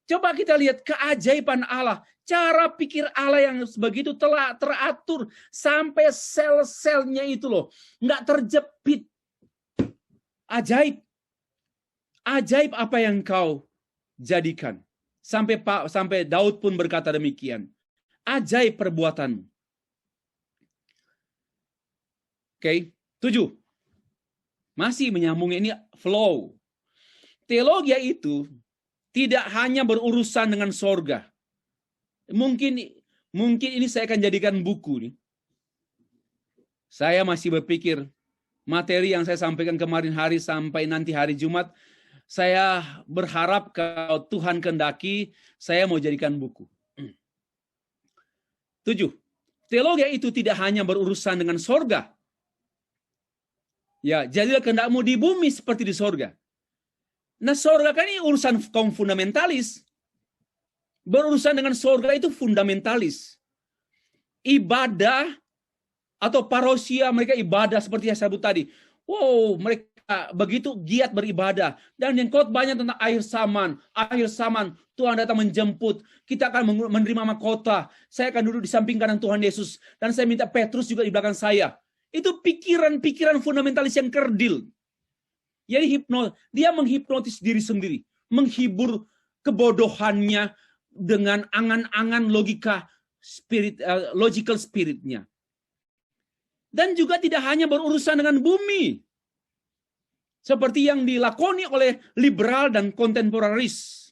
Coba kita lihat keajaiban Allah. Cara pikir Allah yang begitu telah teratur sampai sel-selnya itu loh. Nggak terjepit. Ajaib. Ajaib apa yang kau jadikan. Sampai Daud pun berkata demikian. Ajaib perbuatanmu. Oke, 7. Masih menyambung ini flow. Teologi itu tidak hanya berurusan dengan sorga. Mungkin ini saya akan jadikan buku nih. Saya masih berpikir materi yang saya sampaikan kemarin hari sampai nanti hari Jumat, saya berharap kalau Tuhan kehendaki, saya mau jadikan buku. 7. Teologi itu tidak hanya berurusan dengan sorga. Ya, jadilah kehendakmu di bumi seperti di sorga. Nah, sorga kan ini urusan kaum fundamentalis. Berurusan dengan sorga itu fundamentalis. Ibadah atau parosia mereka ibadah seperti yang saya sebut tadi. Wow, mereka begitu giat beribadah. Dan yang khotbahnya tentang akhir zaman. Akhir zaman, Tuhan datang menjemput. Kita akan menerima mahkota. Saya akan duduk di samping kanan Tuhan Yesus. Dan saya minta Petrus juga di belakang saya. Itu pikiran-pikiran fundamentalis yang kerdil. Jadi dia menghipnotis diri sendiri. Menghibur kebodohannya dengan angan-angan logika logical spiritnya. Dan juga tidak hanya berurusan dengan bumi. Seperti yang dilakoni oleh liberal dan kontemporaris.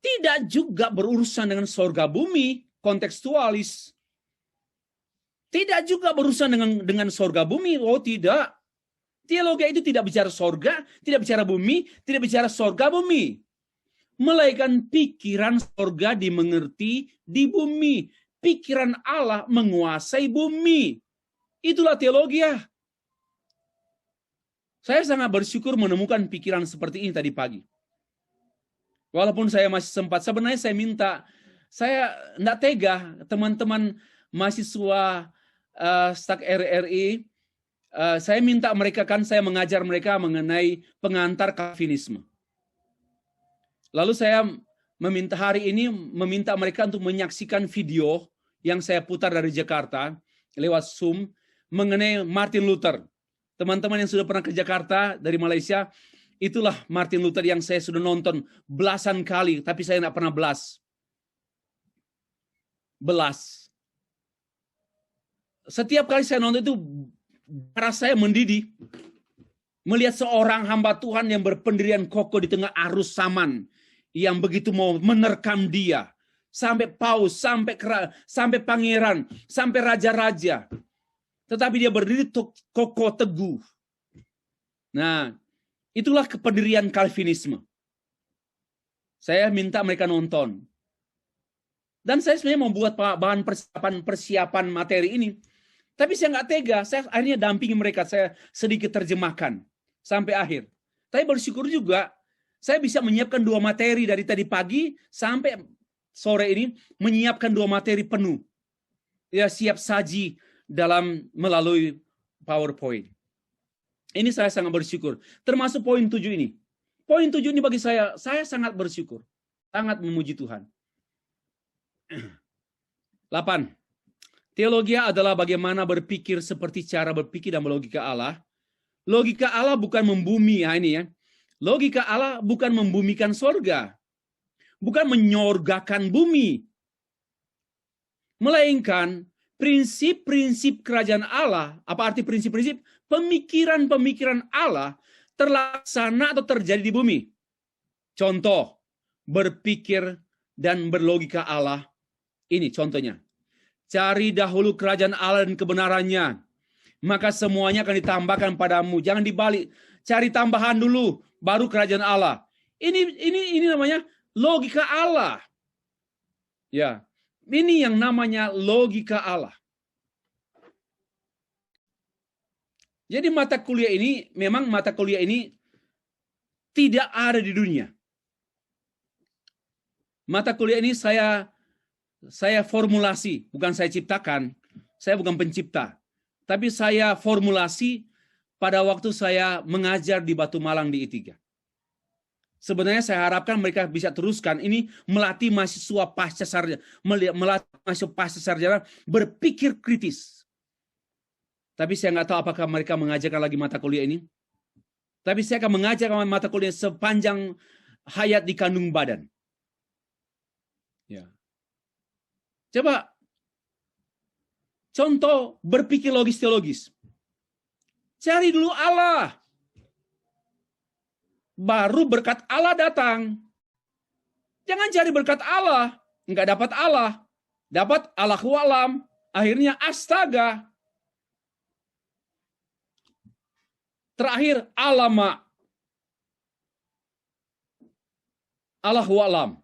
Tidak juga berurusan dengan sorga bumi, kontekstualis. Tidak juga berurusan dengan sorga bumi. Oh tidak. Teologi itu tidak bicara sorga, tidak bicara bumi, tidak bicara sorga bumi. Melainkan pikiran sorga dimengerti di bumi. Pikiran Allah menguasai bumi. Itulah teologi ya. Saya sangat bersyukur menemukan pikiran seperti ini tadi pagi. Walaupun saya masih sempat, sebenarnya saya minta, saya tidak tega teman-teman mahasiswa staf RRI, saya minta mereka, saya mengajar mereka mengenai pengantar Calvinisme. Lalu saya hari ini meminta mereka untuk menyaksikan video yang saya putar dari Jakarta lewat Zoom mengenai Martin Luther. Teman-teman yang sudah pernah ke Jakarta dari Malaysia, itulah Martin Luther yang saya sudah nonton belasan kali, tapi saya tidak pernah belas. Setiap kali saya nonton itu, darah saya mendidih. Melihat seorang hamba Tuhan yang berpendirian kokoh di tengah arus zaman, yang begitu mau menerkam dia. Sampai paus, sampai pangeran, sampai raja-raja. Tetapi dia berdiri kokoh teguh. Nah, itulah kependirian Calvinisme. Saya minta mereka nonton. Dan saya sebenarnya mau buat bahan persiapan materi ini. Tapi saya nggak tega. Saya akhirnya dampingi mereka. Saya sedikit terjemahkan sampai akhir. Tapi bersyukur juga, saya bisa menyiapkan 2 materi dari tadi pagi sampai sore ini, menyiapkan 2 materi penuh. Ya, siap saji melalui PowerPoint. Ini saya sangat bersyukur. Termasuk poin 7 ini. Poin 7 ini bagi saya sangat bersyukur. Sangat memuji Tuhan. 8. Teologia adalah bagaimana berpikir seperti cara berpikir dan logika Allah. Logika Allah bukan membumi, ini ya. Logika Allah bukan membumikan sorga. Bukan menyorgakan bumi. Melainkan prinsip-prinsip kerajaan Allah. Apa arti prinsip-prinsip? Pemikiran-pemikiran Allah terlaksana atau terjadi di bumi. Contoh, berpikir dan berlogika Allah. Ini contohnya. Cari dahulu kerajaan Allah dan kebenarannya, maka semuanya akan ditambahkan padamu. Jangan dibalik. Cari tambahan dulu, baru kerajaan Allah. Ini namanya logika Allah. Ya, ini yang namanya logika Allah. Jadi mata kuliah ini tidak ada di dunia. Mata kuliah ini saya formulasi, bukan saya ciptakan. Saya bukan pencipta. Tapi saya formulasi pada waktu saya mengajar di Batu Malang di I3. Sebenarnya saya harapkan mereka bisa teruskan ini, melatih mahasiswa pasca sarjana berpikir kritis. Tapi saya nggak tahu apakah mereka mengajarkan lagi mata kuliah ini. Tapi saya akan mengajarkan mata kuliah sepanjang hayat di kandung badan. Ya. Coba contoh berpikir logis teologis. Cari dulu Allah. Baru berkat Allah datang. Jangan cari berkat Allah, enggak dapat Allah. Dapat Allahu alam, akhirnya astaga. Terakhir alama. Allahu alam.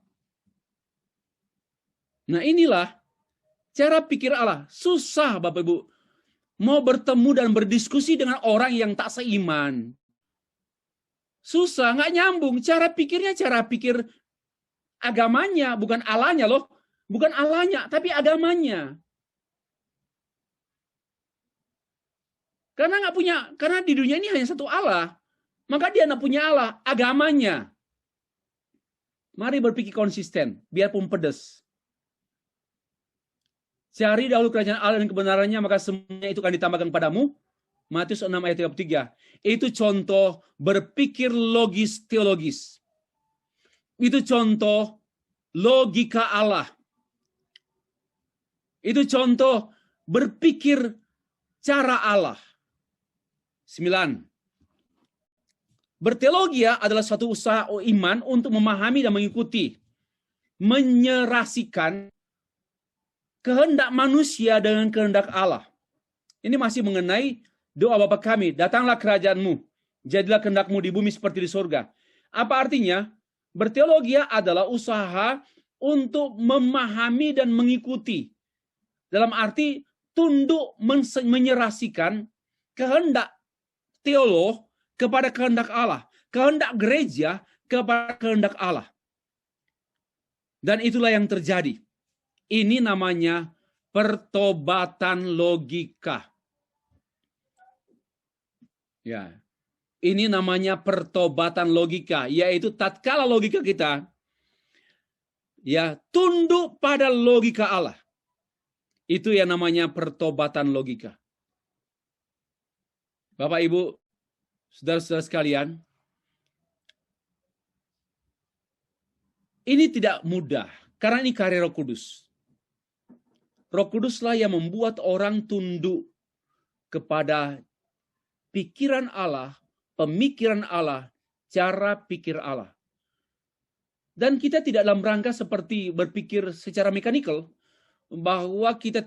Nah, inilah cara pikir Allah. Susah Bapak Ibu. Mau bertemu dan berdiskusi dengan orang yang tak seiman. Susah, nggak nyambung. Cara pikirnya cara pikir agamanya, bukan Allahnya loh. Bukan Allahnya, tapi agamanya. Karena di dunia ini hanya satu Allah. Maka dia nggak punya Allah, agamanya. Mari berpikir konsisten, biarpun pedas. Cari dahulu kerajaan Allah dan kebenarannya, maka semuanya itu akan ditambahkan padamu. Matius 6 ayat 33. Itu contoh berpikir logis teologis. Itu contoh logika Allah. Itu contoh berpikir cara Allah. 9. Berteologia adalah suatu usaha iman untuk memahami dan mengikuti, menyerasikan kehendak manusia dengan kehendak Allah. Ini masih mengenai doa Bapa kami, datanglah kerajaanmu, jadilah kehendakmu di bumi seperti di surga. Apa artinya? Berteologia adalah usaha untuk memahami dan mengikuti. Dalam arti tunduk menyerasikan kehendak teolog kepada kehendak Allah, kehendak gereja kepada kehendak Allah. Dan itulah yang terjadi. Ini namanya pertobatan logika. Ya, ini namanya pertobatan logika, yaitu tatkala logika kita ya tunduk pada logika Allah. Itu yang namanya pertobatan logika. Bapak, Ibu, saudara-saudara sekalian, ini tidak mudah karena ini karya Roh Kudus. Roh Kuduslah yang membuat orang tunduk kepada pikiran Allah, pemikiran Allah, cara pikir Allah. Dan kita tidak dalam rangka seperti berpikir secara mekanikal, bahwa kita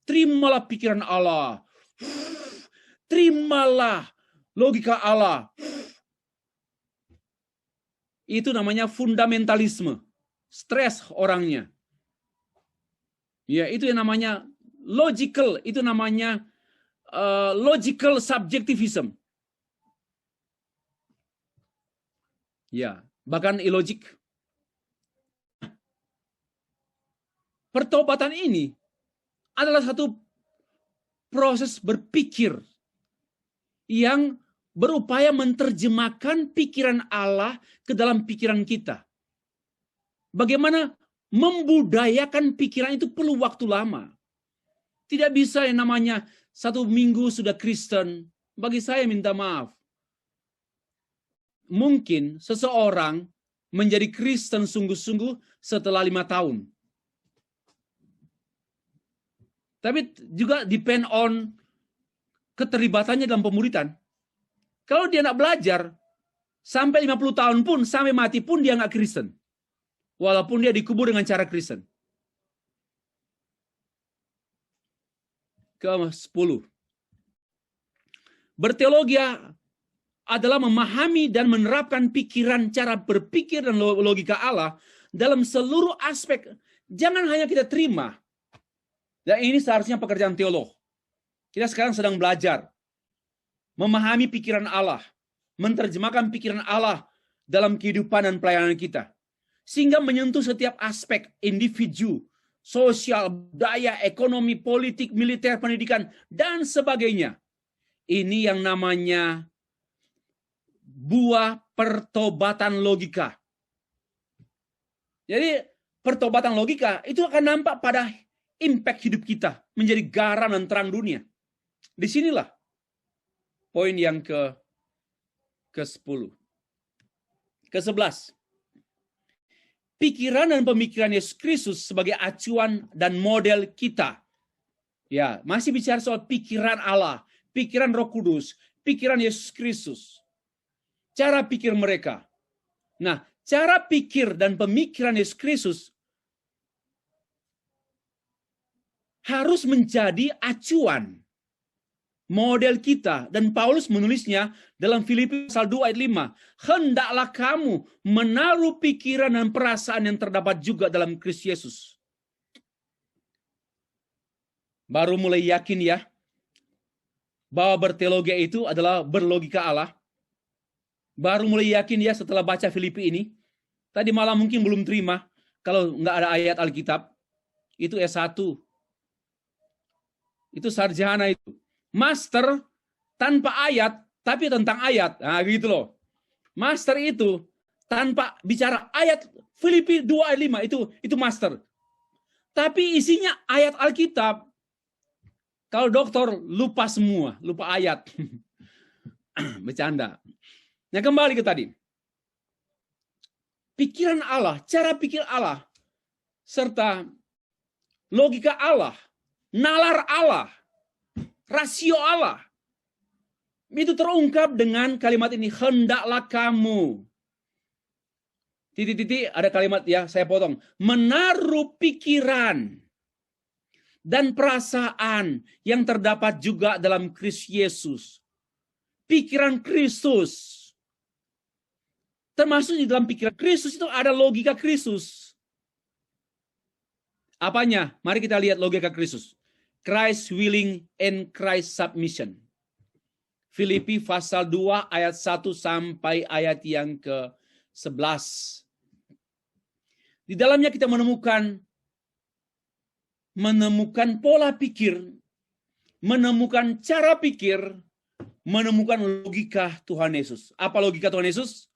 terimalah pikiran Allah, terimalah logika Allah. Itu namanya fundamentalisme, stres orangnya. Ya, itu yang namanya logical, itu namanya logical subjectivism. Ya, bahkan illogic. Pertobatan ini adalah satu proses berpikir yang berupaya menerjemahkan pikiran Allah ke dalam pikiran kita. Bagaimana membudayakan pikiran itu perlu waktu lama. Tidak bisa yang namanya 1 minggu sudah Kristen. Bagi saya minta maaf. Mungkin seseorang menjadi Kristen sungguh-sungguh setelah 5 tahun. Tapi juga depend on keterlibatannya dalam pemuridan. Kalau dia nak belajar, sampai 50 tahun pun, sampai mati pun dia nggak Kristen. Walaupun dia dikubur dengan cara Kristen. Ke-10. Berteologi adalah memahami dan menerapkan pikiran, cara berpikir dan logika Allah dalam seluruh aspek. Jangan hanya kita terima. Dan ini seharusnya pekerjaan teolog. Kita sekarang sedang belajar memahami pikiran Allah, menerjemahkan pikiran Allah dalam kehidupan dan pelayanan kita. Sehingga menyentuh setiap aspek individu, sosial, budaya, ekonomi, politik, militer, pendidikan, dan sebagainya. Ini yang namanya buah pertobatan logika. Jadi pertobatan logika itu akan nampak pada impact hidup kita menjadi garam dan terang dunia. Disinilah poin yang ke-10. Ke-11. Pikiran dan pemikiran Yesus Kristus sebagai acuan dan model kita. Ya, masih bicara soal pikiran Allah, pikiran Roh Kudus, pikiran Yesus Kristus. Cara pikir mereka. Nah, cara pikir dan pemikiran Yesus Kristus harus menjadi acuan model kita, dan Paulus menulisnya dalam Filipi pasal 2 ayat 5. Hendaklah kamu menaruh pikiran dan perasaan yang terdapat juga dalam Kristus Yesus. Baru mulai yakin ya bahwa berteologi itu adalah berlogika Allah. Baru mulai yakin ya setelah baca Filipi ini. Tadi malam mungkin belum terima kalau nggak ada ayat Alkitab. Itu S1. Itu sarjana itu. Master tanpa ayat, tapi tentang ayat. Nah, gitu loh. Master itu tanpa bicara ayat Filipi 2 ayat 5 itu master. Tapi isinya ayat Alkitab. Kalau dokter lupa semua, lupa ayat. Bercanda. Nah, kembali ke tadi. Pikiran Allah, cara pikir Allah, serta logika Allah, nalar Allah, rasio Allah, itu terungkap dengan kalimat ini, hendaklah kamu. Titik-titik ada kalimat ya, saya potong. Menaruh pikiran dan perasaan yang terdapat juga dalam Kristus Yesus. Pikiran Kristus. Termasuk di dalam pikiran Kristus itu ada logika Kristus. Apanya? Mari kita lihat logika Kristus. Christ willing and Christ submission. Filipi pasal 2 ayat 1 sampai ayat yang ke-11. Di dalamnya kita menemukan menemukan pola pikir, menemukan cara pikir, menemukan logika Tuhan Yesus. Apa logika Tuhan Yesus?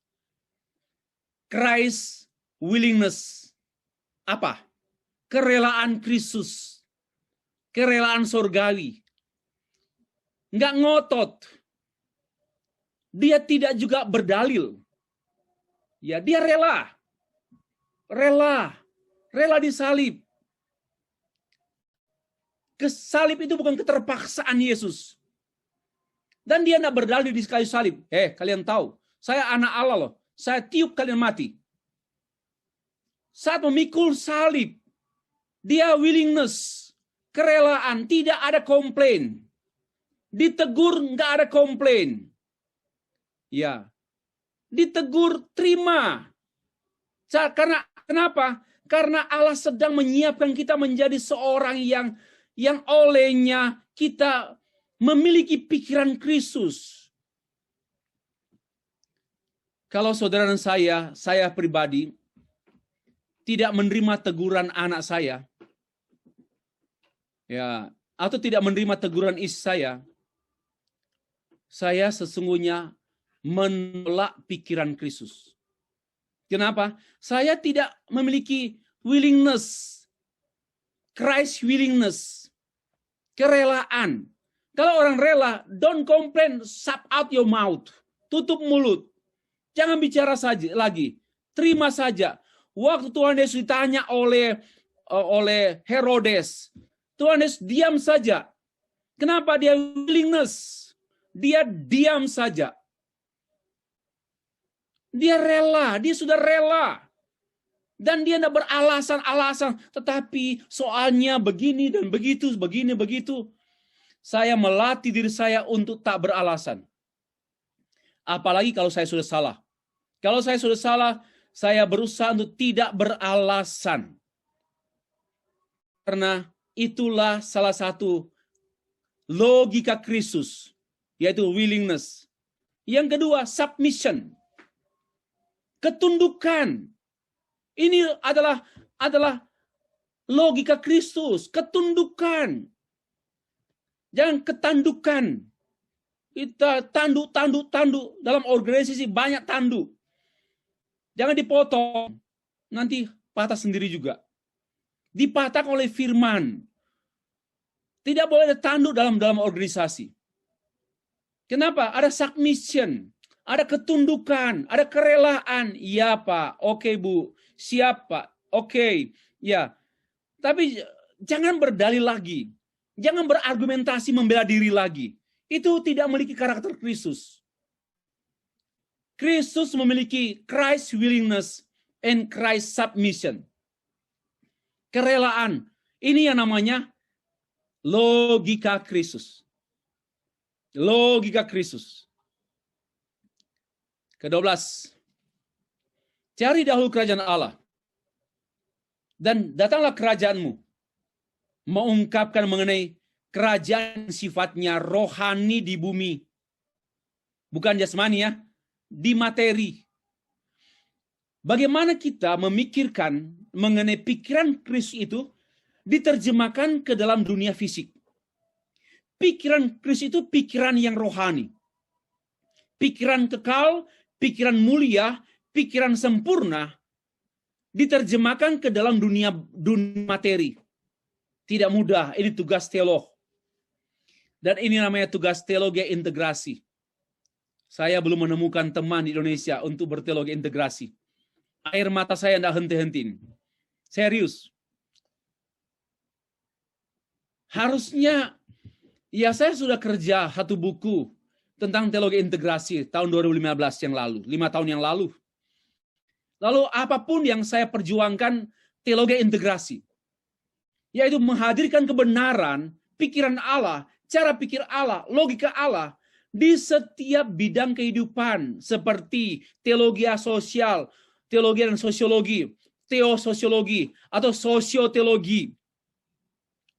Christ willingness. Apa? Kerelaan Kristus. Kerelaan surgawi. Nggak ngotot. Dia tidak juga berdalil. Ya, dia rela. Rela disalib. Kesalib itu bukan keterpaksaan Yesus. Dan dia tidak berdalil di kayu salib. Kalian tahu, saya anak Allah loh. Saya tiup kalian mati. Saat memikul salib, dia willingness, kerelaan, tidak ada komplain. Ditegur, nggak ada komplain. Ya, ditegur, terima. Kenapa? Karena Allah sedang menyiapkan kita menjadi seorang yang olehnya kita memiliki pikiran Kristus. Kalau saudara dan saya pribadi, tidak menerima teguran anak saya, ya, atau tidak menerima teguran istri saya sesungguhnya menolak pikiran Kristus. Kenapa? Saya tidak memiliki willingness, Christ willingness, kerelaan. Kalau orang rela, don't complain, shut out your mouth, tutup mulut, jangan bicara saja lagi, terima saja. Waktu Tuhan Yesus ditanya oleh Herodes, Tuhan Yesus diam saja. Kenapa dia willingness? Dia diam saja. Dia rela, dia sudah rela. Dan dia tidak beralasan-alasan, tetapi soalnya begini dan begitu, begini, begitu. Saya melatih diri saya untuk tak beralasan. Apalagi kalau saya sudah salah. Kalau saya sudah salah, saya berusaha untuk tidak beralasan. Karena itulah salah satu logika Kristus, yaitu willingness. Yang kedua, submission. Ketundukan. Ini adalah logika Kristus, ketundukan. Jangan ketandukan. Kita tanduk. Dalam organisasi banyak tanduk. Jangan dipotong. Nanti patah sendiri juga. Dipatahkan oleh firman. Tidak boleh ada tanduk dalam organisasi. Kenapa? Ada submission. Ada ketundukan. Ada kerelaan. Iya Pak. Oke Bu. Siap Pak. Oke. Ya. Tapi jangan berdalil lagi. Jangan berargumentasi membela diri lagi. Itu tidak memiliki karakter Kristus. Kristus memiliki Christ willingness and Christ submission. Kerelaan. Ini yang namanya logika Kristus. Logika Kristus. Ke-12. Cari dahulu kerajaan Allah. Dan datanglah kerajaanmu. Mengungkapkan mengenai kerajaan sifatnya rohani di bumi. Bukan jasmani ya. Di materi. Bagaimana kita memikirkan mengenai pikiran Kristus itu diterjemahkan ke dalam dunia fisik. Pikiran Kristus itu pikiran yang rohani. Pikiran kekal, pikiran mulia, pikiran sempurna diterjemahkan ke dalam dunia materi. Tidak mudah, ini tugas teolog. Dan ini namanya tugas teologi integrasi. Saya belum menemukan teman di Indonesia untuk berteologi integrasi. Air mata saya tidak henti-hentiin. Serius. Harusnya, ya saya sudah kerja satu buku tentang teologi integrasi tahun 2015 yang lalu, 5 tahun yang lalu. Lalu apapun yang saya perjuangkan teologi integrasi, yaitu menghadirkan kebenaran, pikiran Allah, cara pikir Allah, logika Allah, di setiap bidang kehidupan, seperti teologi sosial, teologi dan sosiologi, teososiologi, atau sosioteologi.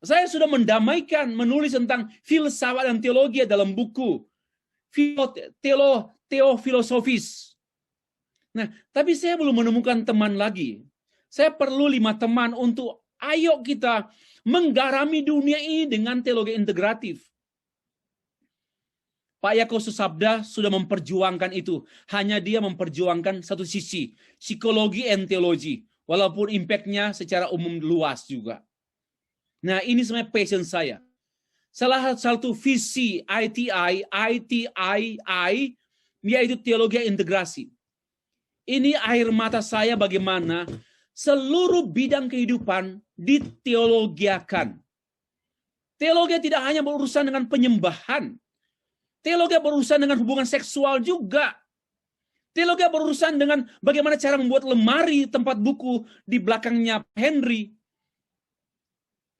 Saya sudah mendamaikan, menulis tentang filsafat dan teologi dalam buku teofilosofis. Nah, tapi saya belum menemukan teman lagi. Saya perlu 5 teman untuk Ayo kita menggarami dunia ini dengan teologi integratif. Pak Yaakov Susabda sudah memperjuangkan itu. Hanya dia memperjuangkan satu sisi, psikologi and teologi. Walaupun impact-nya secara umum luas juga. Nah, ini sebenarnya passion saya. Salah satu visi ITI, yaitu teologi integrasi. Ini air mata saya bagaimana seluruh bidang kehidupan diteologiakan. Teologi tidak hanya berurusan dengan penyembahan. Teologi berurusan dengan hubungan seksual juga. Teologi berurusan dengan bagaimana cara membuat lemari tempat buku di belakangnya Henry.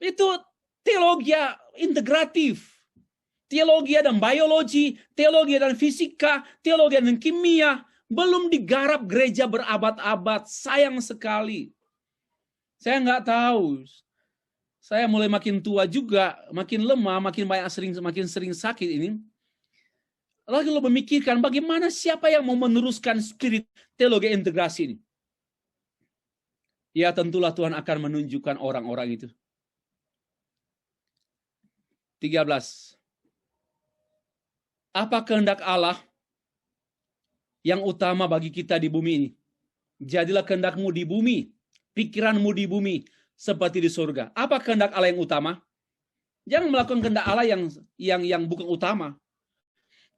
Itu teologi integratif. Teologi dan biologi, teologi dan fisika, teologi dan kimia. Belum digarap gereja berabad-abad. Sayang sekali. Saya nggak tahu. Saya mulai makin tua juga, makin lemah, makin sering sakit ini. Lalu lo memikirkan bagaimana siapa yang mau meneruskan spirit teologi integrasi ini. Ya tentulah Tuhan akan menunjukkan orang-orang itu. 13. Apa kehendak Allah yang utama bagi kita di bumi ini? Jadilah kehendakmu di bumi, pikiranmu di bumi, seperti di surga. Apa kehendak Allah yang utama? Jangan melakukan kehendak Allah yang bukan utama.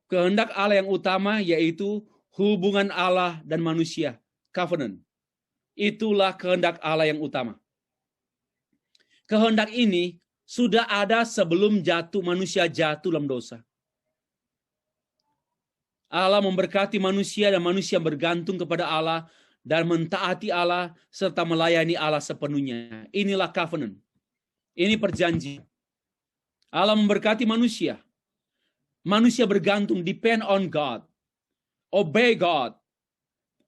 Kehendak Allah yang utama yaitu hubungan Allah dan manusia, covenant. Itulah kehendak Allah yang utama. Kehendak ini sudah ada sebelum manusia jatuh dalam dosa. Allah memberkati manusia dan manusia bergantung kepada Allah dan mentaati Allah serta melayani Allah sepenuhnya. Inilah covenant. Ini perjanjian. Allah memberkati manusia. Manusia bergantung, depend on God. Obey God.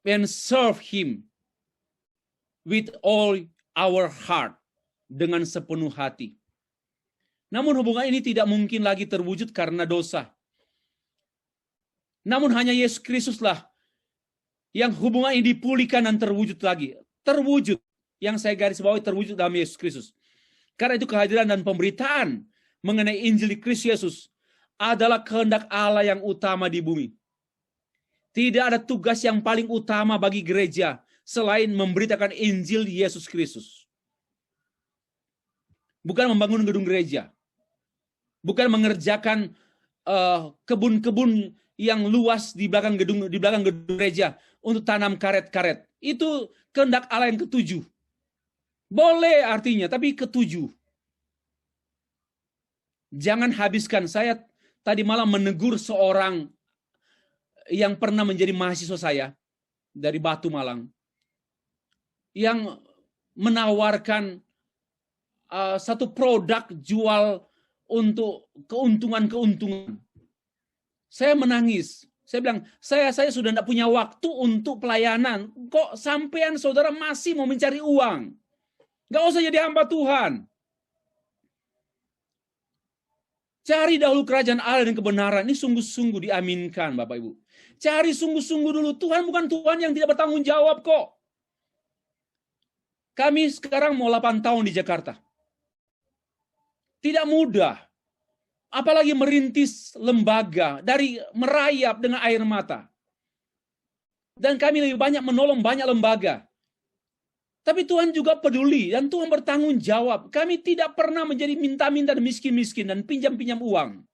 And serve Him with all our heart. Dengan sepenuh hati. Namun hubungan ini tidak mungkin lagi terwujud karena dosa. Namun hanya Yesus Kristuslah yang hubungan ini dipulihkan dan terwujud lagi. Terwujud. Yang saya garis bawahi terwujud dalam Yesus Kristus. Karena itu kehadiran dan pemberitaan mengenai Injil Kristus Yesus adalah kehendak Allah yang utama di bumi. Tidak ada tugas yang paling utama bagi gereja selain memberitakan Injil Yesus Kristus. Bukan membangun gedung gereja. Bukan mengerjakan kebun-kebun yang luas di belakang gedung gereja untuk tanam karet-karet. Itu kehendak Allah yang ketujuh. Boleh artinya, tapi ketujuh. Jangan habiskan. Saya tadi malam menegur seorang yang pernah menjadi mahasiswa saya dari Batu Malang. Yang menawarkan satu produk jual untuk keuntungan-keuntungan. Saya menangis. Saya bilang, saya sudah tidak punya waktu untuk pelayanan. Kok sampean saudara masih mau mencari uang? Gak usah jadi hamba Tuhan. Cari dahulu kerajaan Allah dan kebenaran. Ini sungguh-sungguh diaminkan Bapak Ibu. Cari sungguh-sungguh dulu. Tuhan bukan Tuhan yang tidak bertanggung jawab kok. Kami sekarang mau 8 tahun di Jakarta. Tidak mudah. Apalagi merintis lembaga dari merayap dengan air mata. Dan kami lebih banyak menolong banyak lembaga. Tapi Tuhan juga peduli dan Tuhan bertanggung jawab. Kami tidak pernah menjadi minta-minta dan miskin-miskin dan pinjam-pinjam uang.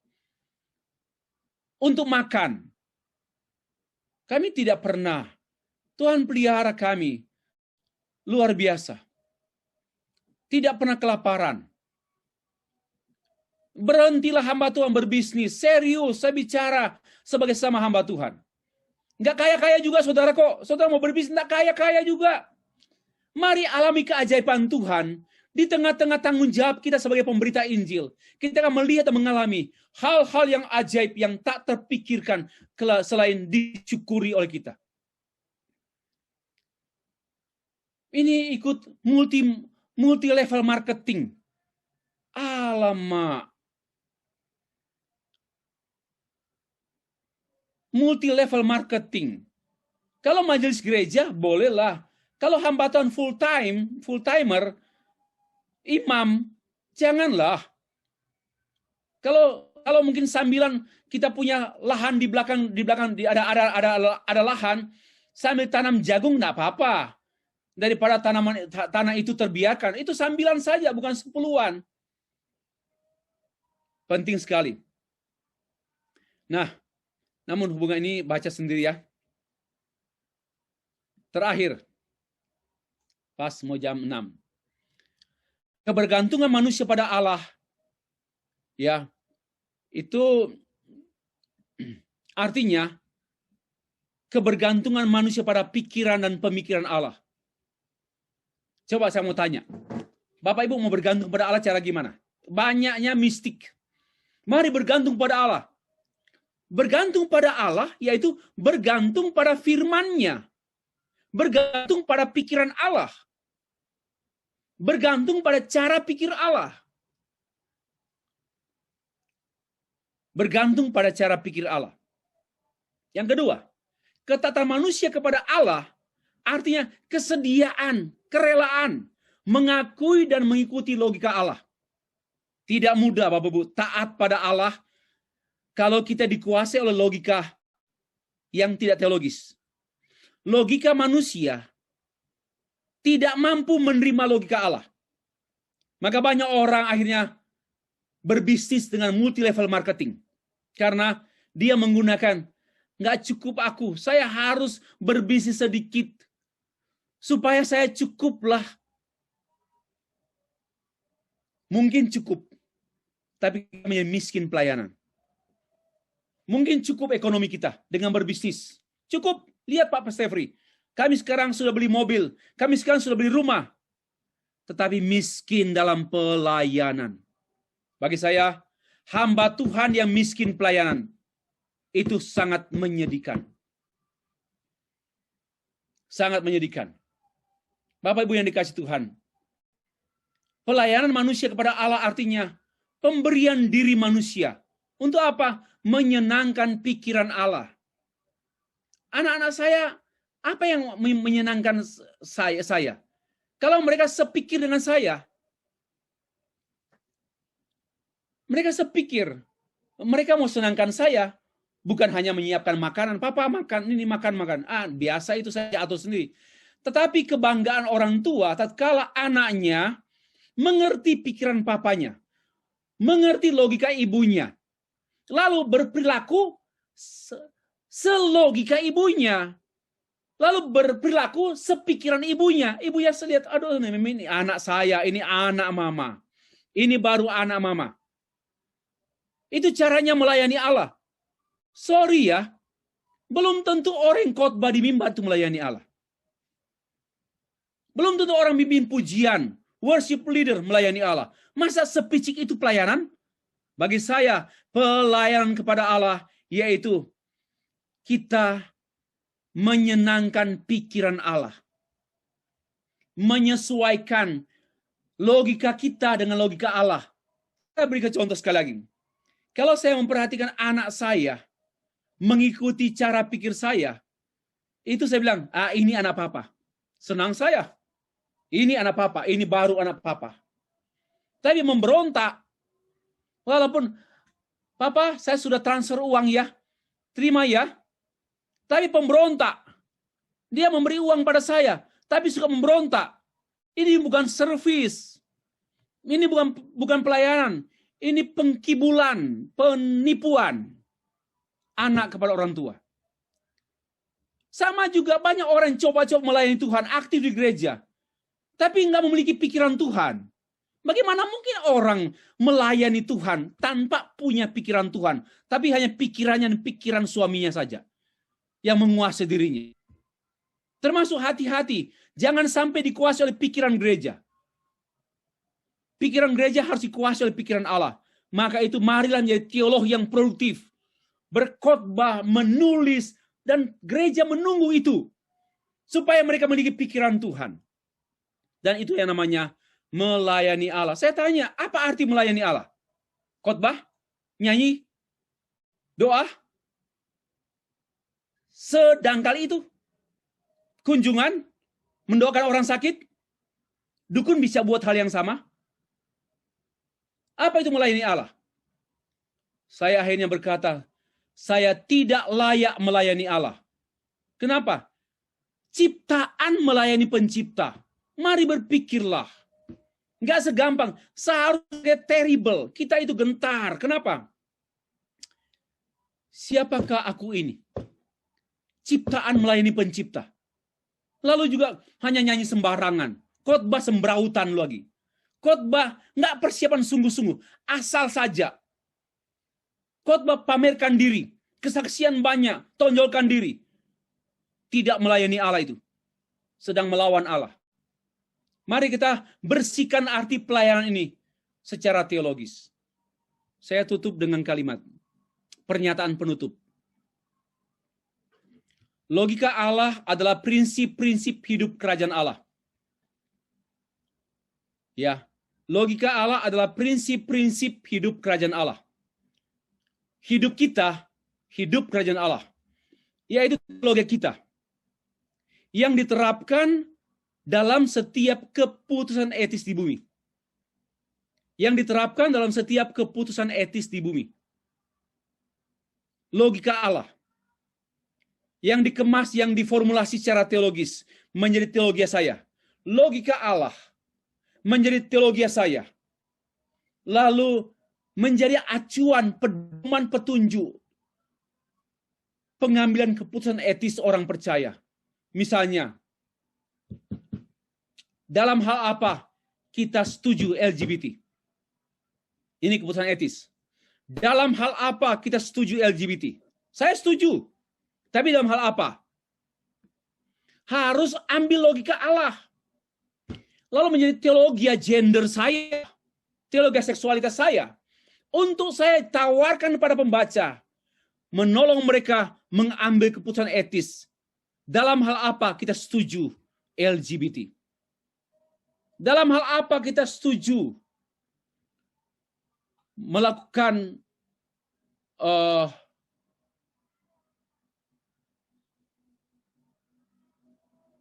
Untuk makan. Kami tidak pernah. Tuhan pelihara kami. Luar biasa. Tidak pernah kelaparan. Berhentilah hamba Tuhan berbisnis. Serius, saya bicara sebagai sama hamba Tuhan. Nggak kaya-kaya juga saudara kok. Saudara mau berbisnis, nggak kaya-kaya juga. Mari alami keajaiban Tuhan. Di tengah-tengah tanggung jawab kita sebagai pemberita Injil. Kita akan melihat dan mengalami hal-hal yang ajaib yang tak terpikirkan selain disyukuri oleh kita. Ini ikut multi level marketing. Alamak. Multi level marketing. Kalau majelis gereja bolehlah. Kalau hamba Tuhan full timer, imam, janganlah. Kalau mungkin sambilan kita punya lahan di belakang ada lahan sambil tanam jagung enggak apa-apa. Daripada tanah itu terbiarkan, itu sambilan saja bukan sepuluhan. Penting sekali. Nah, namun hubungan ini baca sendiri ya. Terakhir, pas mau jam 6. Kebergantungan manusia pada Allah, ya, itu artinya kebergantungan manusia pada pikiran dan pemikiran Allah. Coba saya mau tanya, Bapak Ibu mau bergantung pada Allah cara gimana? Banyaknya mistik. Mari bergantung pada Allah. Bergantung pada Allah yaitu bergantung pada firman-Nya. Bergantung pada pikiran Allah. Bergantung pada cara pikir Allah. Bergantung pada cara pikir Allah. Yang kedua, ketaatan manusia kepada Allah artinya kesediaan, kerelaan, mengakui dan mengikuti logika Allah. Tidak mudah Bapak Ibu taat pada Allah kalau kita dikuasai oleh logika yang tidak teologis. Logika manusia tidak mampu menerima logika Allah. Maka banyak orang akhirnya berbisnis dengan multi level marketing. Karena dia menggunakan, nggak cukup aku, saya harus berbisnis sedikit. Supaya saya cukuplah. Mungkin cukup. Tapi kami miskin pelayanan. Mungkin cukup ekonomi kita dengan berbisnis. Cukup. Lihat Pak Pastefri. Kami sekarang sudah beli mobil. Kami sekarang sudah beli rumah. Tetapi miskin dalam pelayanan. Bagi saya, hamba Tuhan yang miskin pelayanan. Itu sangat menyedihkan. Sangat menyedihkan. Bapak Ibu yang dikasih Tuhan. Pelayanan manusia kepada Allah artinya pemberian diri manusia. Untuk apa? Menyenangkan pikiran Allah. Anak-anak saya, apa yang menyenangkan saya? Kalau mereka sepikir dengan saya, mereka sepikir, mereka mau senangkan saya, bukan hanya menyiapkan makanan, papa makan, ini makan. Biasa itu saya atur sendiri. Tetapi kebanggaan orang tua, tatkala anaknya mengerti pikiran papanya, mengerti logika ibunya, lalu berperilaku selogika ibunya, lalu berperilaku sepikiran ibunya. Ibunya selihat, aduh ini anak saya, ini anak mama, ini baru anak mama. Itu caranya melayani Allah. Sorry ya, belum tentu orang khotbah di mimbar itu melayani Allah. Belum tentu orang bimbing pujian, worship leader melayani Allah. Masa sepicik itu pelayanan? Bagi saya, pelayanan kepada Allah yaitu kita menyenangkan pikiran Allah. Menyesuaikan logika kita dengan logika Allah. Saya berikan contoh sekali lagi. Kalau saya memperhatikan anak saya mengikuti cara pikir saya, itu saya bilang, ini anak papa. Senang saya. Ini anak papa, ini baru anak papa. Tapi memberontak. Walaupun, papa saya sudah transfer uang ya. Terima ya. Tapi pemberontak. Dia memberi uang pada saya. Tapi suka memberontak. Ini bukan servis. Ini bukan pelayanan. Ini pengkibulan, penipuan. Anak kepada orang tua. Sama juga banyak orang yang coba-coba melayani Tuhan, aktif di gereja. Tapi nggak memiliki pikiran Tuhan. Bagaimana mungkin orang melayani Tuhan tanpa punya pikiran Tuhan, tapi hanya pikirannya dan pikiran suaminya saja yang menguasai dirinya. Termasuk hati-hati, jangan sampai dikuasai oleh pikiran gereja. Pikiran gereja harus dikuasai oleh pikiran Allah. Maka itu marilah menjadi teolog yang produktif, berkhotbah, menulis, dan gereja menunggu itu supaya mereka memiliki pikiran Tuhan. Dan itu yang namanya melayani Allah. Saya tanya, apa arti melayani Allah? Khotbah? Nyanyi? Doa? Sedangkal itu? Kunjungan? Mendoakan orang sakit? Dukun bisa buat hal yang sama? Apa itu melayani Allah? Saya akhirnya berkata, saya tidak layak melayani Allah. Kenapa? Ciptaan melayani pencipta. Mari berpikirlah. Nggak segampang. Seharusnya terrible. Kita itu gentar. Kenapa? Siapakah aku ini? Ciptaan melayani pencipta. Lalu juga hanya nyanyi sembarangan. Khotbah sembrautan lagi. Khotbah nggak persiapan sungguh-sungguh. Asal saja. Khotbah pamerkan diri. Kesaksian banyak. Tonjolkan diri. Tidak melayani Allah itu. Sedang melawan Allah. Mari kita bersihkan arti pelayanan ini secara teologis. Saya tutup dengan kalimat. Pernyataan penutup. Logika Allah adalah prinsip-prinsip hidup kerajaan Allah. Ya, logika Allah adalah prinsip-prinsip hidup kerajaan Allah. Hidup kita, hidup kerajaan Allah. Yaitu logika kita. Yang diterapkan dalam setiap keputusan etis di bumi. Yang diterapkan dalam setiap keputusan etis di bumi. Logika Allah. Yang dikemas, yang diformulasi secara teologis. Menjadi teologi saya. Logika Allah. Menjadi teologi saya. Lalu menjadi acuan, pedoman, petunjuk. Pengambilan keputusan etis orang percaya. Misalnya, dalam hal apa kita setuju LGBT? Ini keputusan etis. Dalam hal apa kita setuju LGBT? Saya setuju. Tapi dalam hal apa? Harus ambil logika Allah. Lalu menjadi teologi gender saya. Teologi seksualitas saya. Untuk saya tawarkan kepada pembaca. Menolong mereka mengambil keputusan etis. Dalam hal apa kita setuju LGBT? Dalam hal apa kita setuju melakukan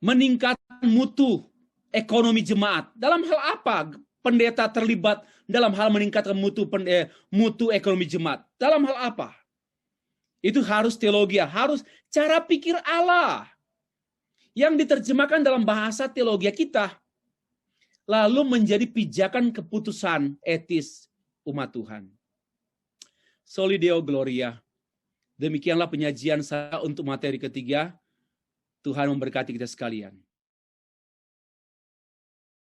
meningkatkan mutu ekonomi jemaat? Dalam hal apa pendeta terlibat dalam hal meningkatkan mutu ekonomi jemaat? Dalam hal apa? Itu harus teologi, harus cara pikir Allah yang diterjemahkan dalam bahasa teologi kita. Lalu menjadi pijakan keputusan etis umat Tuhan. Soli Deo Gloria. Demikianlah penyajian saya untuk materi ketiga. Tuhan memberkati kita sekalian.